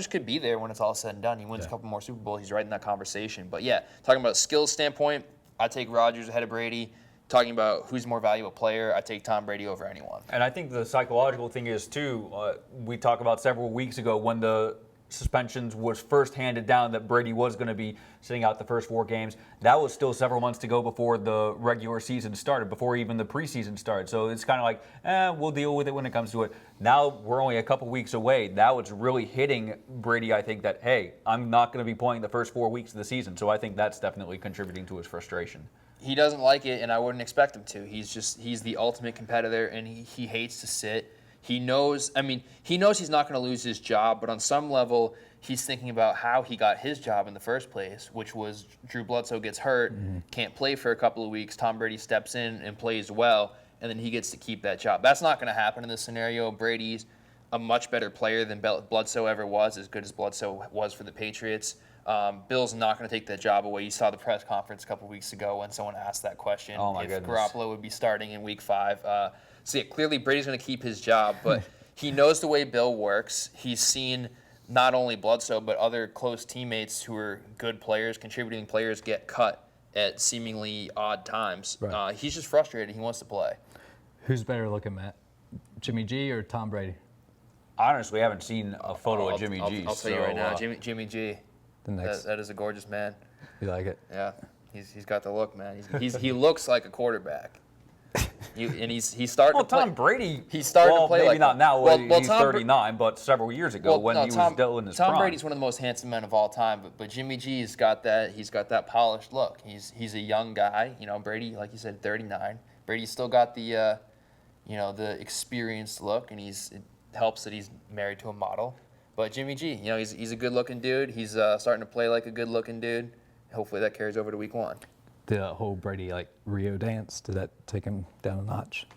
could be there when it's all said and done. He wins a couple more Super Bowls. He's right in that conversation. But yeah, talking about skills standpoint, I take Rodgers ahead of Brady. Talking about who's the more valuable player, I take Tom Brady over anyone. And I think the psychological thing is, too, we talked about several weeks ago when the suspensions was first handed down that Brady was going to be sitting out the first 4 games. That was still several months to go before the regular season started, before even the preseason started. So it's kind of like, we'll deal with it when it comes to it. Now we're only a couple weeks away. Now it's really hitting Brady, I think, that, hey, I'm not going to be playing the first 4 weeks of the season. So I think that's definitely contributing to his frustration. He doesn't like it, and I wouldn't expect him to. He's the ultimate competitor, and he hates to sit. He knows he's not going to lose his job, but on some level, he's thinking about how he got his job in the first place, which was Drew Bledsoe gets hurt, can't play for a couple of weeks, Tom Brady steps in and plays well, and then he gets to keep that job. That's not going to happen in this scenario. Brady's a much better player than Bledsoe ever was, as good as Bledsoe was for the Patriots. Bill's not going to take that job away. You saw the press conference a couple of weeks ago when someone asked that question, if Garoppolo would be starting in Week 5. So yeah, clearly Brady's going to keep his job, but he knows the way Bill works. He's seen not only Bledsoe, but other close teammates who are good players, contributing players, get cut at seemingly odd times. Right. He's just frustrated. He wants to play. Who's better looking, Matt? Jimmy G or Tom Brady? Honestly, I haven't seen a photo of Jimmy G. I'll tell you right now, Jimmy G. That is a gorgeous man. You like it? Yeah, he's got the look, man. He looks like a quarterback. He's starting to play. Tom Brady. He's starting to play maybe like not now. He's Tom 39, but several years ago when he was still in his prime. Tom Brady's one of the most handsome men of all time, but Jimmy G's got that. He's got that polished look. He's a young guy. Brady, like you said, 39. Brady's still got the the experienced look, and it helps that he's married to a model. But Jimmy G, he's a good-looking dude. He's starting to play like a good-looking dude. Hopefully that carries over to Week 1. The whole Brady Rio dance, did that take him down a notch?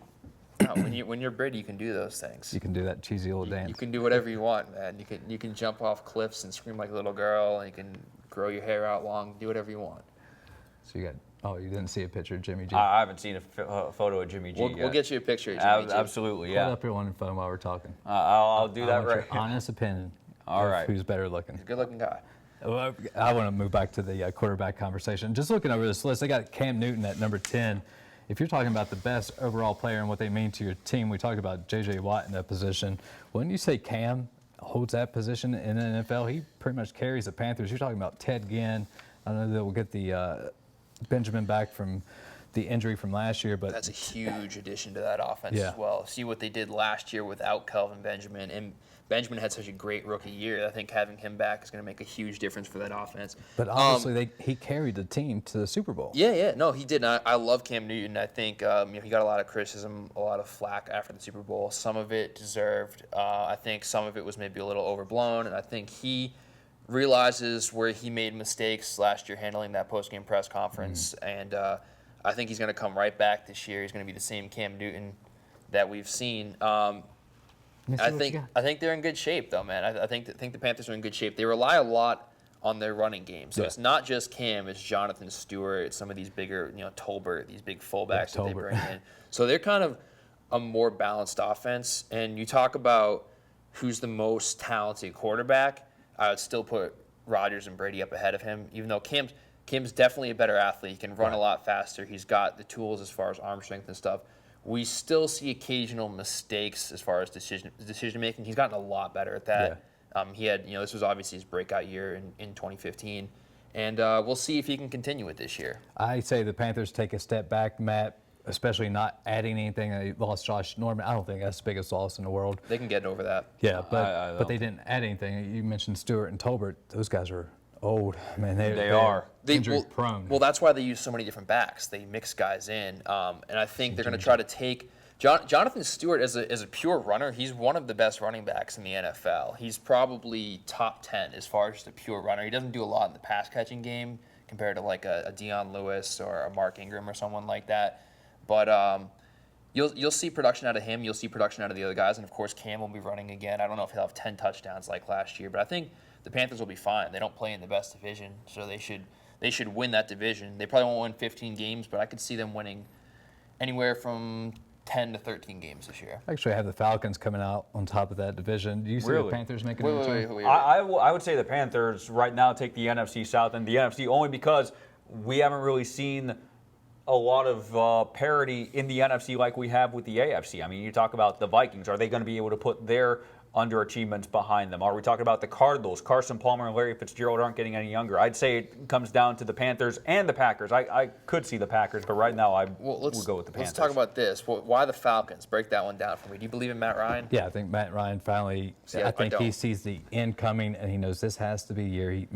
No, when you're Brady, you can do those things. You can do that cheesy old dance. You can do whatever you want, man. You can jump off cliffs and scream like a little girl, and you can grow your hair out long. Do whatever you want. So you didn't see a picture of Jimmy G? I haven't seen a photo of Jimmy G yet. We'll get you a picture of Jimmy G. Absolutely, yeah. Hold up your one phone while we're talking. I'll do that right. Your honest opinion. All right. Who's better looking? Good-looking guy. Well, I want to move back to the quarterback conversation. Just looking over this list, they got Cam Newton at number 10. If you're talking about the best overall player and what they mean to your team, we talked about J.J. Watt in that position. When you say Cam holds that position in the NFL, he pretty much carries the Panthers. You're talking about Ted Ginn. I know that we'll get the Benjamin back from the injury from last year, but that's a huge addition to that offense as well. See what they did last year without Kelvin Benjamin, and Benjamin had such a great rookie year. I think having him back is going to make a huge difference for that offense. But obviously, he carried the team to the Super Bowl. Yeah, no, he did. I love Cam Newton. I think he got a lot of criticism, a lot of flack after the Super Bowl. Some of it deserved. I think some of it was maybe a little overblown, and I think he realizes where he made mistakes last year handling that post-game press conference, and I think he's going to come right back this year. He's going to be the same Cam Newton that we've seen. I think they're in good shape, though, man. I think the Panthers are in good shape. They rely a lot on their running game. So it's not just Cam, it's Jonathan Stewart, it's some of these bigger, Tolbert, these big fullbacks that they bring in. So they're kind of a more balanced offense. And you talk about who's the most talented quarterback, I would still put Rodgers and Brady up ahead of him, even though Cam's definitely a better athlete. He can run a lot faster. He's got the tools as far as arm strength and stuff. We still see occasional mistakes as far as decision making. He's gotten a lot better at that. Yeah. He had, this was obviously his breakout year in 2015, and we'll see if he can continue it this year. I say the Panthers take a step back, Matt, especially not adding anything. They lost Josh Norman. I don't think that's the biggest loss in the world. They can get over that. Yeah, but they didn't add anything. You mentioned Stewart and Tolbert. Those guys are old. Man, they are injury prone. Well, that's why they use so many different backs. They mix guys in, and I think they're going to try Jonathan Stewart, as a pure runner, he's one of the best running backs in the NFL. He's probably top 10 as far as just a pure runner. He doesn't do a lot in the pass catching game compared to like a Deion Lewis or a Mark Ingram or someone like that. But you'll see production out of him. You'll see production out of the other guys, and of course Cam will be running again. I don't know if he'll have 10 touchdowns like last year, but I think the Panthers will be fine. They don't play in the best division, so they should win that division. They probably won't win 15 games, but I could see them winning anywhere from 10 to 13 games this year. Actually, I have the Falcons coming out on top of that division. Do you see Really? the Panthers making a Wait. return? I would say the Panthers right now take the NFC South and the NFC only because we haven't really seen a lot of parity in the NFC like we have with the AFC. I mean, you talk about the Vikings. Are they going to be able to put their underachievements behind them? Are we talking about the Cardinals? Carson Palmer and Larry Fitzgerald aren't getting any younger. I'd say it comes down to the Panthers and the Packers. I could see the Packers, but right now I would go with the Panthers. Let's talk about this. Why the Falcons? Break that one down for me. Do you believe in Matt Ryan? Yeah, I think Matt Ryan finally. I think he sees the end coming, and he knows this has to be the year. He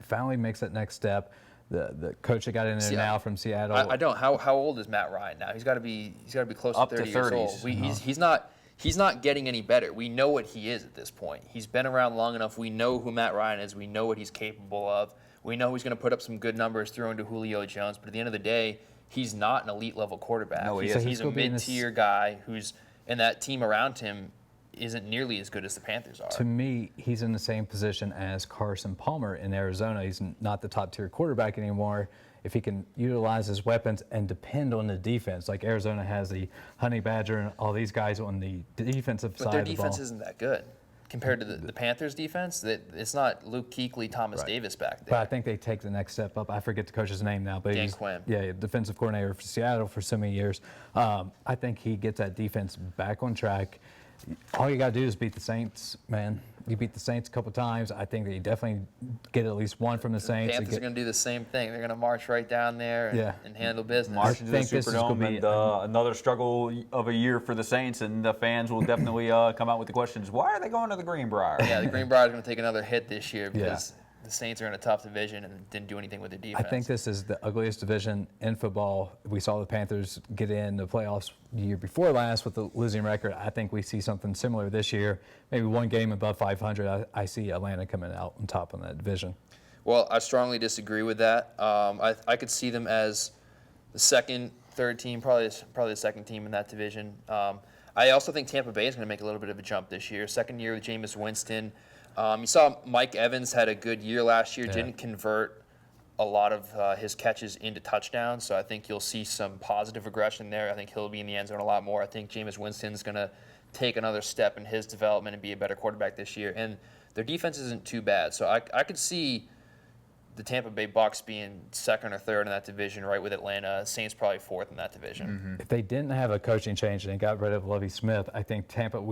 finally makes that next step. The coach that got in there now from Seattle. I don't. How old is Matt Ryan now? He's got to be close Up to to 30 years 30s. old. He's not getting any better. We know what he is at this point. He's been around long enough. We know who Matt Ryan is. We know what he's capable of. We know he's going to put up some good numbers throwing to Julio Jones. But at the end of the day, he's not an elite level quarterback. No, he he's, isn't. he's a mid-tier guy who's, and that team around him isn't nearly as good as the Panthers are. To me, he's in the same position as Carson Palmer in Arizona. He's not the top tier quarterback anymore. If he can utilize his weapons and depend on the defense, like Arizona has the Honey Badger and all these guys on the defensive side of the ball. But their defense isn't that good compared to the Panthers' defense. It's not Luke Kuechly, Thomas Davis back there. But I think they take the next step up. I forget the coach's name now, but Dan Quinn. Yeah, defensive coordinator for Seattle for so many years. I think he gets that defense back on track. All you got to do is beat the Saints, man. You beat the Saints a couple times. I think that you definitely get at least one from the Saints. The Panthers are going to do the same thing. They're going to march right down there and handle business. March into the think this is Superdome, gonna be and another struggle of a year for the Saints, and the fans will definitely come out with the questions, why are they going to the Greenbrier? Yeah, the Greenbrier is going to take another hit this year because the Saints are in a tough division and didn't do anything with their defense. I think this is the ugliest division in football. We saw the Panthers get in the playoffs the year before last with the losing record. I think we see something similar this year. Maybe one game above 500. I see Atlanta coming out on top in that division. Well, I strongly disagree with that. I could see them as the second, third team, probably the second team in that division. I also think Tampa Bay is going to make a little bit of a jump this year. Second year with Jameis Winston. You saw Mike Evans had a good year last year, didn't convert a lot of his catches into touchdowns, so I think you'll see some positive regression there. I think he'll be in the end zone a lot more. I think Jameis Winston's going to take another step in his development and be a better quarterback this year. And their defense isn't too bad, so I could see the Tampa Bay Bucs being second or third in that division, right with Atlanta. Saints probably fourth in that division. If they didn't have a coaching change and they got rid of Lovie Smith, I think Tampa,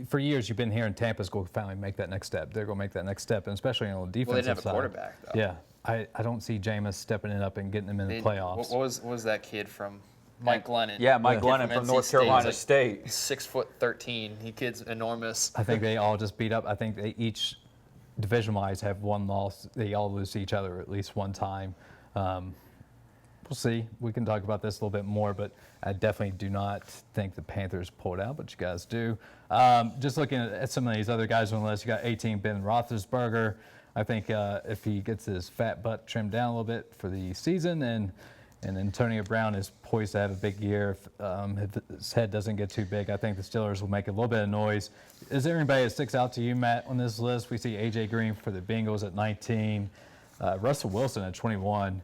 for years you've been hearing Tampa's going to finally make that next step. They're going to make that next step, and especially on the defensive side. Well, they didn't have a quarterback, though. Yeah. I don't see Jameis stepping it up and getting them in the playoffs. What was that kid from Mike Glennon? Yeah, Mike Glennon from North Carolina State. 6'13". He kid's enormous. I think they all just beat up. I think they each, division-wise, have one loss. They all lose to each other at least one time. We'll see. We can talk about this a little bit more, but I definitely do not think the Panthers pulled out, but you guys do. Just looking at some of these other guys on the list, you got 18, Ben Roethlisberger. I think if he gets his fat butt trimmed down a little bit for the season, and Antonio Brown is poised to have a big year. If his head doesn't get too big, I think the Steelers will make a little bit of noise. Is there anybody that sticks out to you, Matt, on this list? We see A.J. Green for the Bengals at 19, Russell Wilson at 21.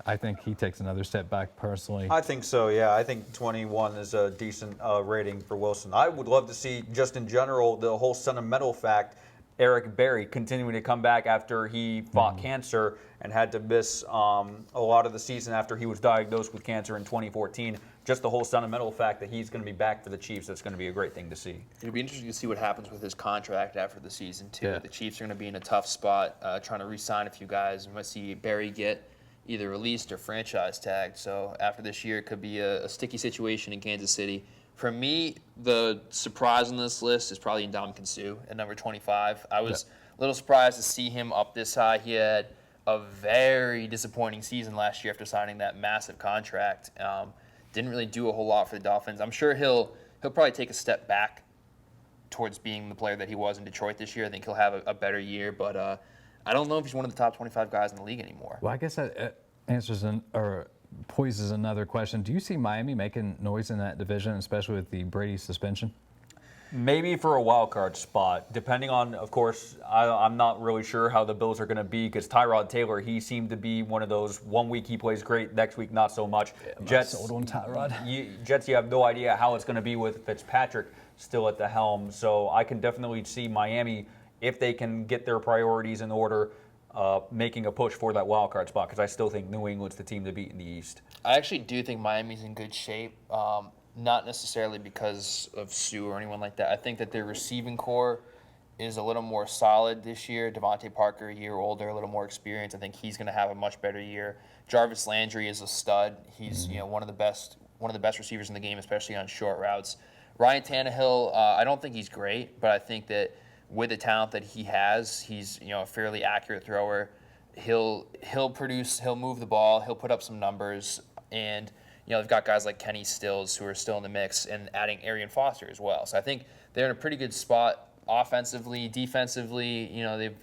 I think he takes another step back personally. I think so, yeah. I think 21 is a decent rating for Wilson. I would love to see, just in general, the whole sentimental fact, Eric Berry continuing to come back after he fought cancer and had to miss a lot of the season after he was diagnosed with cancer in 2014. Just the whole sentimental fact that he's going to be back for the Chiefs, that's going to be a great thing to see. It'll be interesting to see what happens with his contract after the season, too. Yeah. The Chiefs are going to be in a tough spot trying to re-sign a few guys. We might see Berry get either released or franchise tagged. So after this year, it could be a sticky situation in Kansas City. For me, the surprise on this list is probably Ndamukong Suh at number 25. I was a little surprised to see him up this high. He had a very disappointing season last year after signing that massive contract. didn't really do a whole lot for the Dolphins. I'm sure he'll probably take a step back towards being the player that he was in Detroit this year. I think he'll have a better year, but I don't know if he's one of the top 25 guys in the league anymore. Well, I guess that answers or poises another question. Do you see Miami making noise in that division, especially with the Brady suspension? Maybe for a wild card spot, depending on, of course, I'm not really sure how the Bills are going to be because Tyrod Taylor, he seemed to be one of those 1 week he plays great, next week not so much. Yeah, Jets, sold on Tyrod. Jets, you have no idea how it's going to be with Fitzpatrick still at the helm. So I can definitely see Miami, if they can get their priorities in order, making a push for that wild card spot because I still think New England's the team to beat in the East. I actually do think Miami's in good shape. Not necessarily because of Sue or anyone like that. I think that their receiving core is a little more solid this year. Devontae Parker, a year older, a little more experienced. I think he's going to have a much better year. Jarvis Landry is a stud. He's one of the best receivers in the game, especially on short routes. Ryan Tannehill, I don't think he's great, but I think that with the talent that he has, he's a fairly accurate thrower. He'll produce. He'll move the ball. He'll put up some numbers and. They've got guys like Kenny Stills who are still in the mix and adding Arian Foster as well. So I think they're in a pretty good spot offensively, defensively.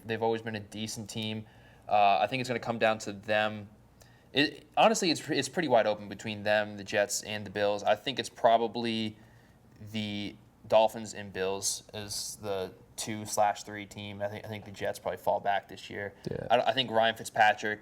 They've always been a decent team. I think it's going to come down to them. Honestly, it's pretty wide open between them, the Jets, and the Bills. I think it's probably the Dolphins and Bills as the 2/3 team. I think the Jets probably fall back this year. Yeah. I think Ryan Fitzpatrick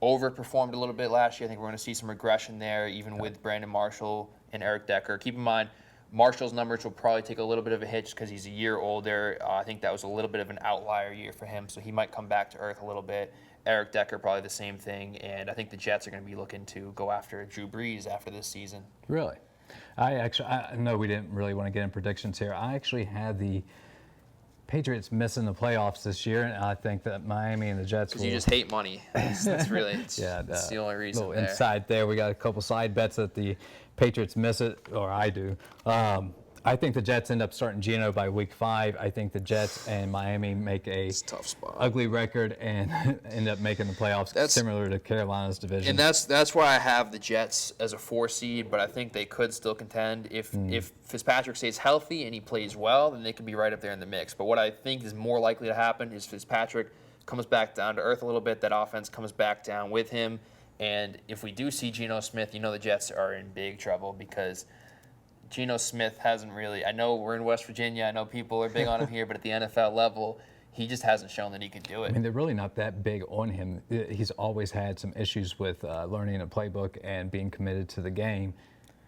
overperformed a little bit last year. I think we're going to see some regression there, even with Brandon Marshall and Eric Decker. Keep in mind, Marshall's numbers will probably take a little bit of a hit because he's a year older. I think that was a little bit of an outlier year for him, so he might come back to earth a little bit. Eric Decker, probably the same thing. And I think the Jets are going to be looking to go after Drew Brees after this season. Really? I know we didn't really want to get in predictions here. I actually had the Patriots missing the playoffs this year, and I think that Miami and the Jets will. Because you just hate money. That's really that's the only reason. Little inside there. We got a couple side bets that the Patriots miss it, or I do. I think the Jets end up starting Geno by week 5. I think the Jets and Miami make a tough spot. Ugly record and end up making the playoffs, similar to Carolina's division. And that's why I have the Jets as a 4 seed, but I think they could still contend. If Fitzpatrick stays healthy and he plays well, then they could be right up there in the mix. But what I think is more likely to happen is Fitzpatrick comes back down to earth a little bit, that offense comes back down with him, and if we do see Geno Smith, the Jets are in big trouble because Geno Smith hasn't really, I know we're in West Virginia, I know people are big on him here, but at the NFL level, he just hasn't shown that he can do it. I mean, they're really not that big on him. He's always had some issues with learning a playbook and being committed to the game.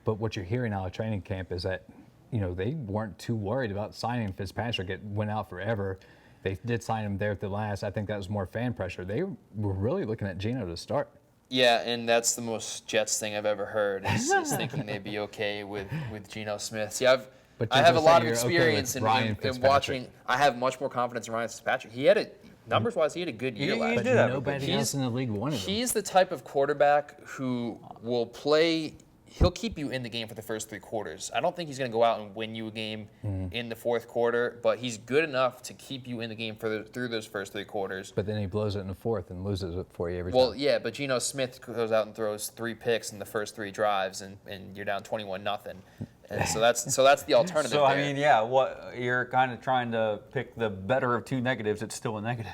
But what you're hearing out of training camp is that, they weren't too worried about signing Fitzpatrick. It went out forever. They did sign him there at the last. I think that was more fan pressure. They were really looking at Geno to start. Yeah, and that's the most Jets thing I've ever heard is thinking they'd be okay with Geno Smith. See, I have a lot of experience in watching. I have much more confidence in Ryan Fitzpatrick. Numbers-wise, he had a good year last year. But nobody else in the league wanted him. He's the type of quarterback who will play. He'll keep you in the game for the first 3 quarters. I don't think he's going to go out and win you a game in the 4th quarter, but he's good enough to keep you in the game through those first 3 quarters. But then he blows it in the 4th and loses it for you every time. Well, yeah, but Geno Smith goes out and throws 3 picks in the first 3 drives, and you're down 21-0. And so that's the alternative. So I mean, what you're kind of trying to pick the better of 2 negatives. It's still a negative.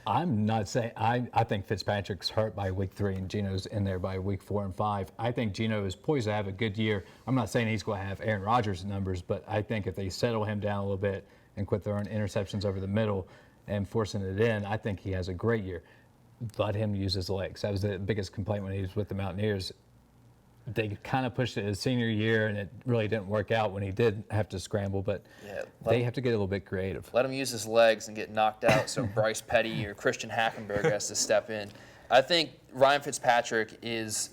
I'm not saying I think Fitzpatrick's hurt by week 3 and Geno's in there by week 4 and 5. I think Geno is poised to have a good year. I'm not saying he's going to have Aaron Rodgers' numbers, but I think if they settle him down a little bit and quit throwing interceptions over the middle and forcing it in, I think he has a great year. Let him use his legs. That was the biggest complaint when he was with the Mountaineers. They kind of pushed it his senior year, and it really didn't work out when he did have to scramble, but they have to get a little bit creative. Let him use his legs and get knocked out so Bryce Petty or Christian Hackenberg has to step in. I think Ryan Fitzpatrick is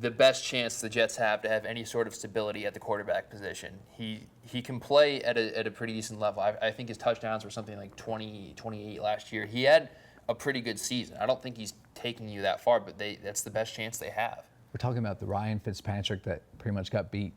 the best chance the Jets have to have any sort of stability at the quarterback position. He can play at a pretty decent level. I think his touchdowns were something like 20, 28 last year. He had a pretty good season. I don't think he's taking you that far, but that's the best chance they have. We're talking about the Ryan Fitzpatrick that pretty much got beat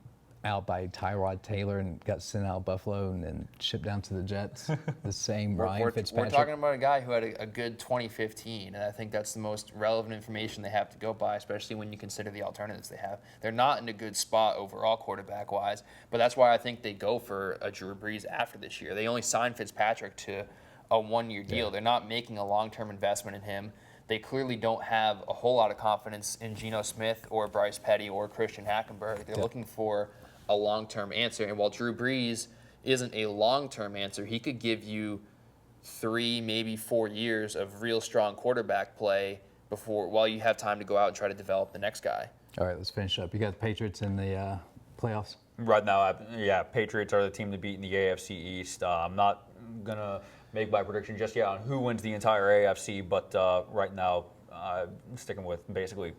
out by Tyrod Taylor and got sent out of Buffalo and then shipped down to the Jets. The same Ryan Fitzpatrick. We're talking about a guy who had a good 2015, and I think that's the most relevant information they have to go by, especially when you consider the alternatives they have. They're not in a good spot overall quarterback-wise, but that's why I think they go for a Drew Brees after this year. They only signed Fitzpatrick to a one-year deal. They're not making a long-term investment in him. They clearly don't have a whole lot of confidence in Geno Smith or Bryce Petty or Christian Hackenberg. They're looking for a long-term answer. And while Drew Brees isn't a long-term answer, he could give you 3, maybe 4 years of real strong quarterback play while you have time to go out and try to develop the next guy. All right, let's finish up. You got the Patriots in the playoffs? Right now, Patriots are the team to beat in the AFC East. I'm not going to make my prediction just yet on who wins the entire AFC, but right now I'm sticking with basically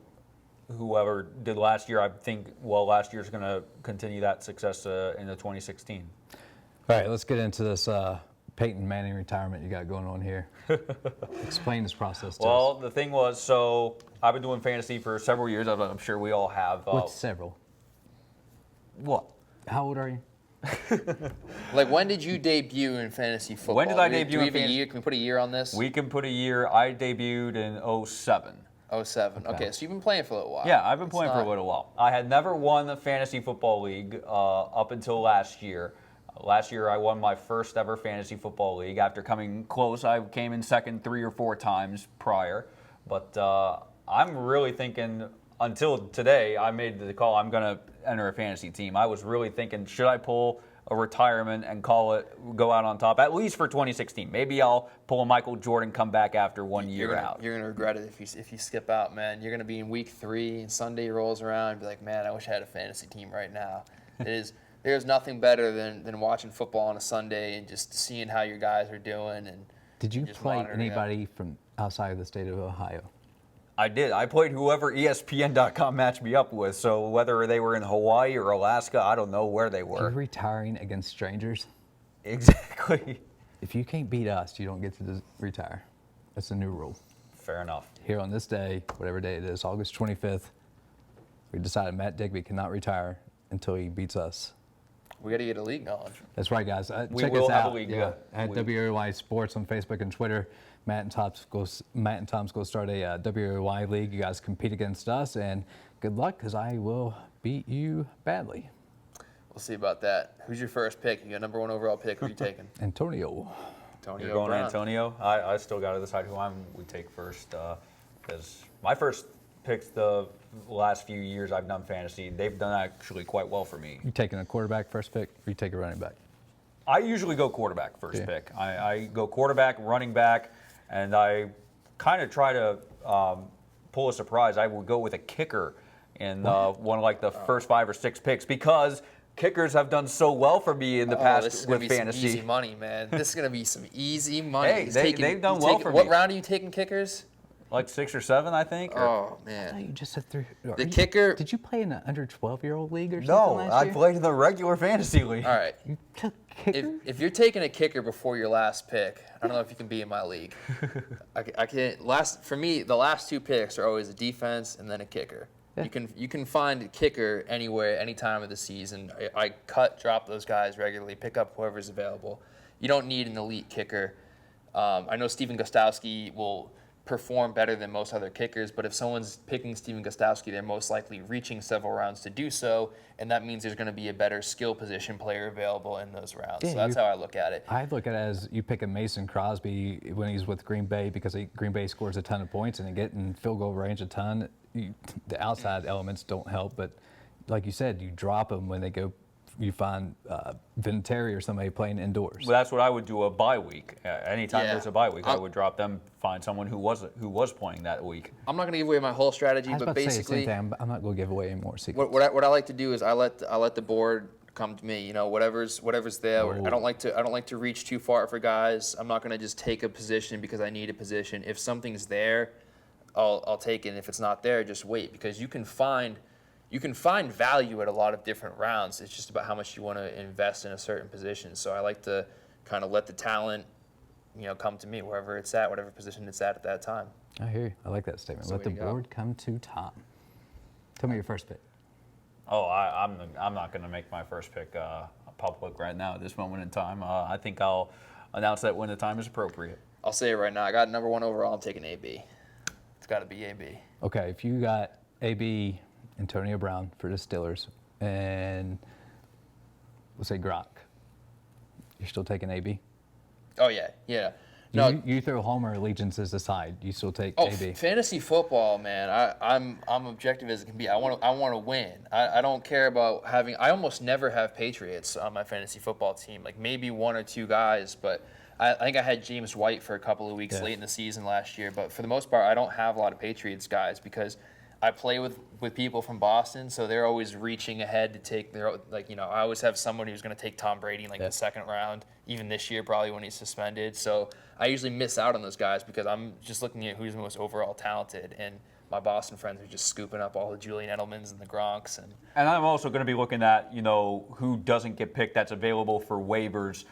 whoever did last year. I think, last year's going to continue that success into 2016. All right, let's get into this Peyton Manning retirement you got going on here. Explain this process to us. Well, the thing was, so I've been doing fantasy for several years. I'm sure we all have. What's several? What? How old are you? Like, when did you debut in fantasy football? When did I debut in fantasy? Year? Can we put a year on this? We can put a year. I debuted in 07. 07. Okay, so you've been playing for a little while. Yeah, I've been playing for a little while. I had never won the fantasy football league up until last year. Last year, I won my first ever fantasy football league. After coming close, I came in second 3 or 4 times prior. But I'm really thinking, until today, I made the call, I'm going to enter a fantasy team. I was really thinking, should I pull a retirement and go out on top, at least for 2016. Maybe I'll pull a Michael Jordan, come back after 1 year out. You're gonna regret it if you skip out, man. You're gonna be in week 3 and Sunday rolls around and be like, man, I wish I had a fantasy team right now. There's nothing better than watching football on a Sunday and just seeing how your guys are doing. And did you play anybody from outside of the state of Ohio? I did. I played whoever ESPN.com matched me up with. So whether they were in Hawaii or Alaska, I don't know where they were. You're retiring against strangers? Exactly. If you can't beat us, you don't get to retire. That's a new rule. Fair enough. Here on this day, whatever day it is, August 25th, we decided Matt Digby cannot retire until he beats us. We got to get a league knowledge. That's right, guys. We check will us have out. a league. At WOY Sports on Facebook and Twitter. Matt and Tom's go start a WOY league. You guys compete against us, and good luck, because I will beat you badly. We'll see about that. Who's your first pick? You got number 1 overall pick. Who are you taking? Antonio. Antonio You're going Brown. Antonio? I still got to decide who we take first, because my first picks the last few years I've done fantasy, they've done actually quite well for me. You taking a quarterback first pick, or you take a running back? I usually go quarterback first pick. I go quarterback, running back, and I kind of try to pull a surprise. I would go with a kicker in one of like the first 5 or 6 picks, because kickers have done so well for me in the past this is with gonna be fantasy. Some easy money, man. This is gonna be some easy money. Hey, they've done well for me. What round are you taking kickers? Like 6 or 7, I think. Oh I man. thought you just said 3. The kicker. Did you play in an under 12-year-old league or something No, last I year? played in the regular fantasy league. All right. You took kicker? If you're taking a kicker before your last pick, I don't know if you can be in my league. I can't. For me, the last 2 picks are always a defense and then a kicker. Yeah. You can find a kicker anywhere, any time of the season. I drop those guys regularly, pick up whoever's available. You don't need an elite kicker. I know Steven Gostkowski will perform better than most other kickers, but if someone's picking Steven Gostkowski, they're most likely reaching several rounds to do so, and that means there's going to be a better skill position player available in those rounds. Yeah, so that's how I look at it. I look at it as you pick a Mason Crosby when he's with Green Bay, because Green Bay scores a ton of points and they get in field goal range a ton. The outside elements don't help, but like you said, you drop them when they go. You find Vinatieri or somebody playing indoors. Well, that's what I would do a bye week. Anytime there's a bye week, I would drop them, find someone who was playing that week. I'm not going to give away my whole strategy, I was but about to say the basically, same thing. I'm not going to give away any more secrets. what I like to do is I let the board come to me. You know, whatever's there. Oh. I don't like to reach too far for guys. I'm not going to just take a position because I need a position. If something's there, I'll take it. And if it's not there, just wait, because you can find value at a lot of different rounds. It's just about how much you want to invest in a certain position. So I like to kind of let the talent, come to me wherever it's at, whatever position it's at that time. I hear you. I like that statement. So Let the there you go. board come to Tom. Tell me your first pick. Oh, I'm not going to make my first pick public right now at this moment in time. I think I'll announce that when the time is appropriate. I'll say it right now. I got number 1 overall. I'm taking AB. It's got to be AB. Okay, if you got AB, Antonio Brown for the Steelers, and we'll say Gronk, you're still taking AB? Oh, yeah. No, You throw Homer allegiances aside, you still take Oh, AB. fantasy football, man. I'm objective as it can be. I want to win. I don't care about having. I almost never have Patriots on my fantasy football team. Like maybe 1 or 2 guys, but I think I had James White for a couple of weeks late in the season last year. But for the most part, I don't have a lot of Patriots guys because I play with people from Boston, so they're always reaching ahead to take their, I always have someone who's going to take Tom Brady in the second round, even this year probably when he's suspended. So I usually miss out on those guys because I'm just looking at who's the most overall talented, and my Boston friends are just scooping up all the Julian Edelmans and the Gronks. And I'm also going to be looking at, who doesn't get picked that's available for waivers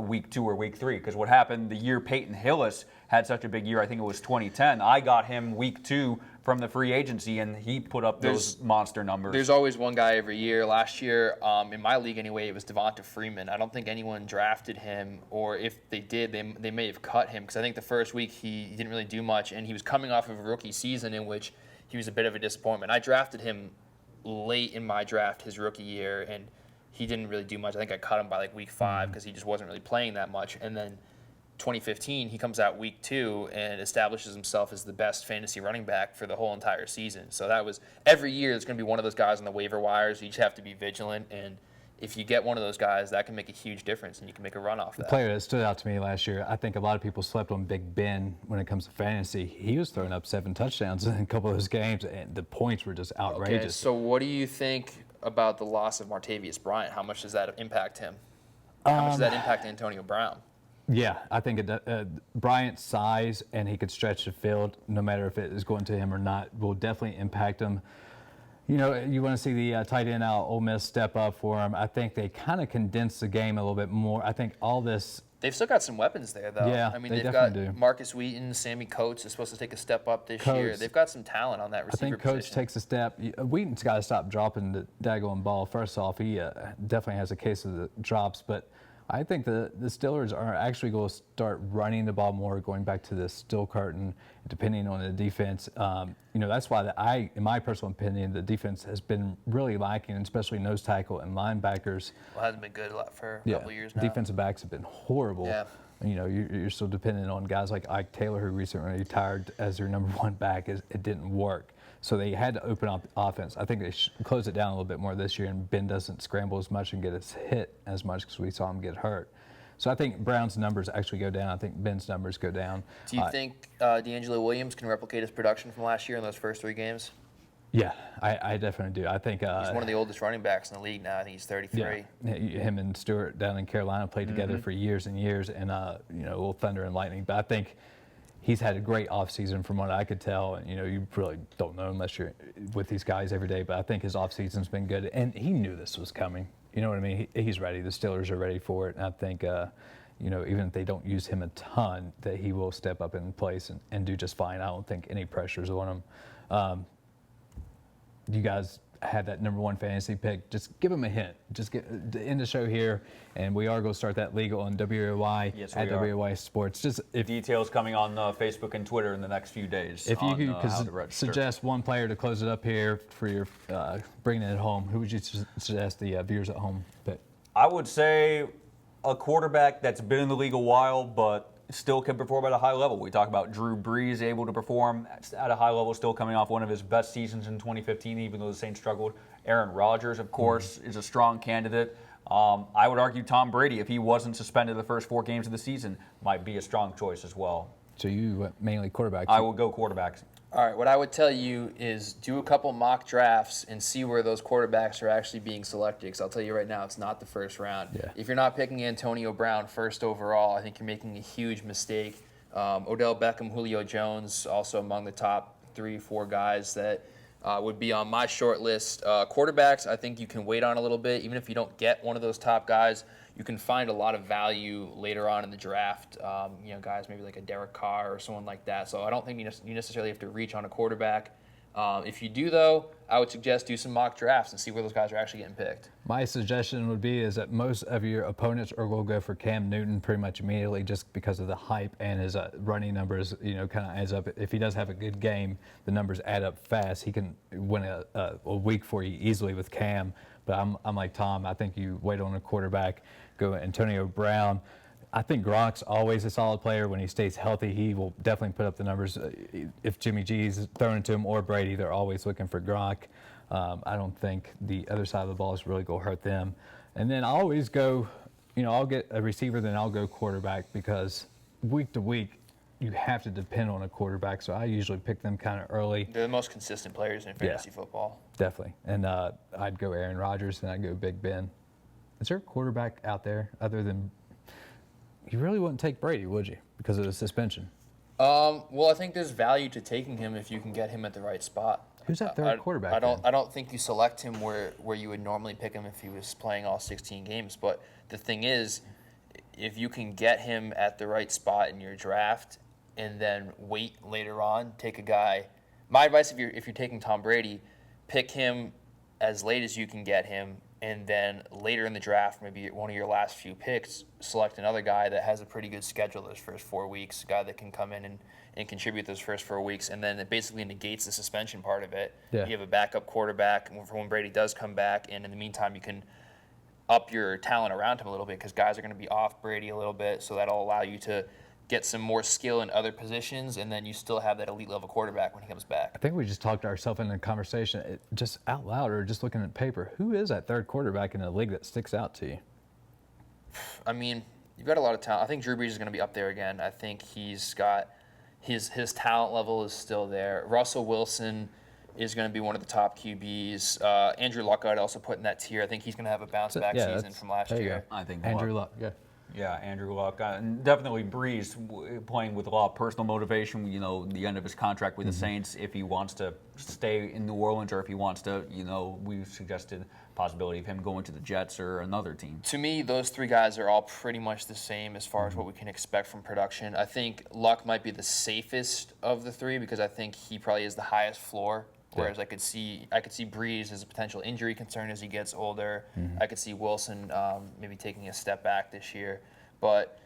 week 2 or week 3. Because what happened the year Peyton Hillis had such a big year, I think it was 2010, I got him week 2 from the free agency, and he put up those monster numbers. There's always one guy every year. Last year, in my league anyway, it was Devonta Freeman. I don't think anyone drafted him, or if they did, they may have cut him because I think the first week he didn't really do much, and he was coming off of a rookie season in which he was a bit of a disappointment. I drafted him late in my draft his rookie year, and he didn't really do much. I think I cut him by week 5 because he just wasn't really playing that much. And then 2015, he comes out week 2 and establishes himself as the best fantasy running back for the whole entire season. So that was every year. There's going to be one of those guys on the waiver wires. You just have to be vigilant, and if you get one of those guys, that can make a huge difference, and you can make a run off that. The player that stood out to me last year, I think a lot of people slept on Big Ben when it comes to fantasy. He was throwing up 7 touchdowns in a couple of those games, and the points were just outrageous. Okay, so what do you think about the loss of Martavius Bryant? How much does that impact him? How much does that impact Antonio Brown? Yeah, I think Bryant's size and he could stretch the field, no matter if it is going to him or not, will definitely impact him. You want to see the tight end out Ole Miss step up for him. I think they kind of condensed the game a little bit more. I think all this. They've still got some weapons there, though. Yeah, I mean, they they've definitely got do. Marcus Wheaton, Sammy Coates is supposed to take a step up this year. They've got some talent on that receiver I think position. Coates takes a step. Wheaton's got to stop dropping the daggone ball. First off, he definitely has a case of the drops, but I think the Steelers are actually going to start running the ball more, going back to the still curtain, depending on the defense. That's why in my personal opinion, the defense has been really lacking, especially nose tackle and linebackers. Well, it hasn't been good for a couple years now. Defensive backs have been horrible. Yeah. You're still dependent on guys like Ike Taylor, who recently retired as their number 1 back. It didn't work. So they had to open up offense. I think they close it down a little bit more this year, and Ben doesn't scramble as much and get his hit as much because we saw him get hurt. So I think Brown's numbers actually go down. I think Ben's numbers go down. Do you think D'Angelo Williams can replicate his production from last year in those first 3 games? Yeah, I definitely do. I think he's one of the oldest running backs in the league now. I think he's 33. Yeah, him and Stewart down in Carolina played together for years and years, and a little thunder and lightning. But I think he's had a great offseason from what I could tell. And, you really don't know unless you're with these guys every day. But I think his offseason's been good, and he knew this was coming. You know what I mean? He's ready. The Steelers are ready for it, and I think even if they don't use him a ton, that he will step up in place and do just fine. I don't think any pressure's on him. You guys had that number 1 fantasy pick. Just give him a hint. Just get to end the show here, and we are going to start that league on WOY at WOY Sports. Just details coming on Facebook and Twitter in the next few days. If you could suggest one player to close it up here for your bringing it home, who would you suggest the viewers at home pick? I would say a quarterback that's been in the league a while, but still can perform at a high level. We talk about Drew Brees able to perform at a high level, still coming off one of his best seasons in 2015, even though the Saints struggled. Aaron Rodgers, of course, is a strong candidate. I would argue Tom Brady, if he wasn't suspended the first 4 games of the season, might be a strong choice as well. So you went mainly quarterbacks? I will go quarterbacks. All right, what I would tell you is do a couple mock drafts and see where those quarterbacks are actually being selected. Because I'll tell you right now, it's not the first round. Yeah. If you're not picking Antonio Brown first overall, I think you're making a huge mistake. Odell Beckham, Julio Jones, also among the top 3-4 guys that would be on my short list. Quarterbacks, I think you can wait on a little bit. Even if you don't get one of those top guys, you can find a lot of value later on in the draft. Guys maybe like a Derek Carr or someone like that. So I don't think you necessarily have to reach on a quarterback. If you do, though, I would suggest do some mock drafts and see where those guys are actually getting picked. My suggestion would be is that most of your opponents are going to go for Cam Newton pretty much immediately just because of the hype and his running numbers, kind of adds up. If he does have a good game, the numbers add up fast. He can win a week for you easily with Cam. But I'm like Tom. I think you wait on a quarterback, go Antonio Brown. I think Gronk's always a solid player. When he stays healthy, he will definitely put up the numbers. If Jimmy G's thrown to him or Brady, they're always looking for Gronk. I don't think the other side of the ball is really going to hurt them. And then I always go, I'll get a receiver, then I'll go quarterback because week to week, you have to depend on a quarterback. So I usually pick them kind of early. They're the most consistent players in fantasy football. Definitely. And I'd go Aaron Rodgers, and I'd go Big Ben. Is there a quarterback out there other than... You really wouldn't take Brady, would you, because of the suspension? Well, I think there's value to taking him if you can get him at the right spot. Who's that third quarterback? I don't think you select him where you would normally pick him if he was playing all 16 games. But the thing is, if you can get him at the right spot in your draft and then wait later on, take a guy. My advice, if you're taking Tom Brady, pick him as late as you can get him. And then later in the draft, maybe one of your last few picks, select another guy that has a pretty good schedule those first 4 weeks, a guy that can come in and contribute those first 4 weeks. And then it basically negates the suspension part of it. Yeah. You have a backup quarterback for when Brady does come back. And in the meantime, you can up your talent around him a little bit because guys are going to be off Brady a little bit. So that'll allow you to get some more skill in other positions, and then you still have that elite level quarterback when he comes back. I think we just talked ourselves into a conversation just out loud or just looking at paper. Who is that third quarterback in the league that sticks out to you? I mean, you've got a lot of talent. I think Drew Brees is going to be up there again. I think he's got his talent level is still there. Russell Wilson is going to be one of the top QBs. Andrew Luck I'd also put in that tier. I think he's going to have a bounce back season from last year. I think Andrew Luck, yeah. Yeah, Andrew Luck. And definitely Breeze playing with a lot of personal motivation, the end of his contract with the Saints, if he wants to stay in New Orleans or if he wants to, we've suggested possibility of him going to the Jets or another team. To me, those three guys are all pretty much the same as far as what we can expect from production. I think Luck might be the safest of the three because I think he probably is the highest floor. Whereas I could see Breeze as a potential injury concern as he gets older. I could see Wilson maybe taking a step back this year. But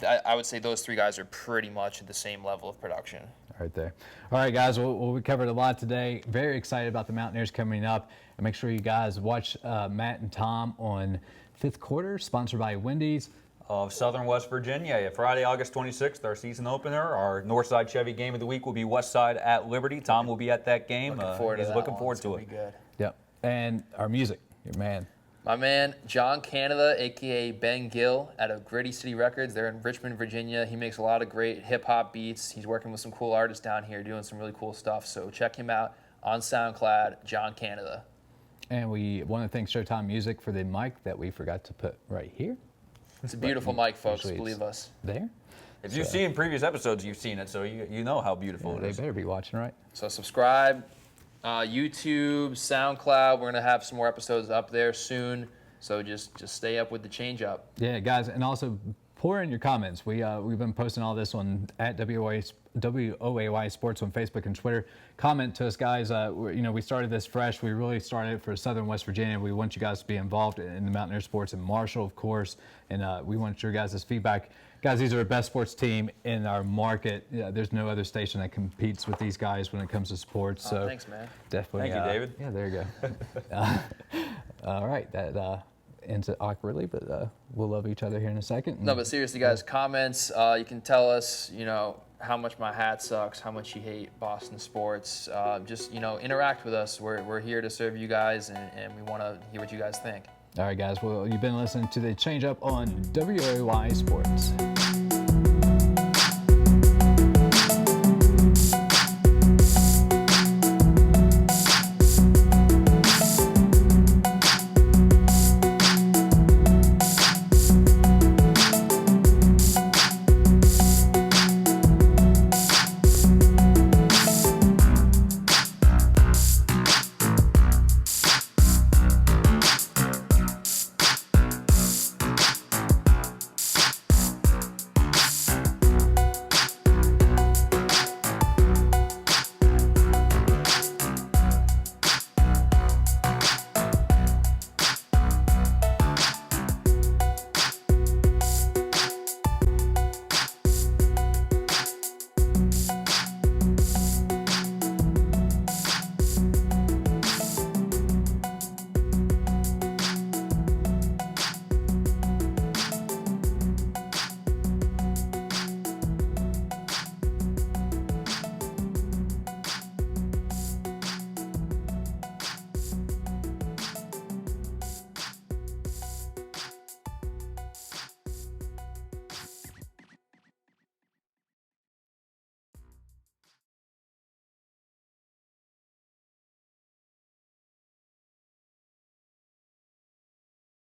I would say those three guys are pretty much at the same level of production. Right there. All right, guys, we covered a lot today. Very excited about the Mountaineers coming up. And make sure you guys watch Matt and Tom on Fifth Quarter, sponsored by Wendy's. Of Southern West Virginia. Friday, August 26th, our season opener. Our Northside Chevy game of the week will be Westside at Liberty. Tom will be at that game. Looking forward to he's that looking one. forward It's to gonna it. be good. Yep. And our music, your man. My man, John Canada, a.k.a. Ben Gill, out of Gritty City Records. They're in Richmond, Virginia. He makes a lot of great hip-hop beats. He's working with some cool artists down here doing some really cool stuff. So check him out on SoundCloud, John Canada. And we want to thank Showtime Music for the mic that we forgot to put right here. It's a beautiful mic, folks. Usually Believe us. There. If you've seen previous episodes, you've seen it, so you know how beautiful Yeah, it they is. better be watching, right? So subscribe, YouTube, SoundCloud. We're gonna have some more episodes up there soon. So just stay up with the change up. Yeah, guys, and also pour in your comments. We've been posting all this on at WOAY Sports on Facebook and Twitter. Comment to us, guys. We started this fresh. We really started it for Southern West Virginia. We want you guys to be involved in the Mountaineer sports and Marshall, of course. And we want your guys' feedback. Guys, these are the best sports team in our market. There's no other station that competes with these guys when it comes to sports. So Thanks, man. definitely. Thank you, David. Yeah, there you go. All right, that ends it awkwardly, but we'll love each other here in a second. No, but seriously, guys, comments. You can tell us, how much my hat sucks, how much you hate Boston sports. Just interact with us. We're here to serve you guys, and we want to hear what you guys think. All right, guys. Well, you've been listening to the Change Up on WOAY Sports.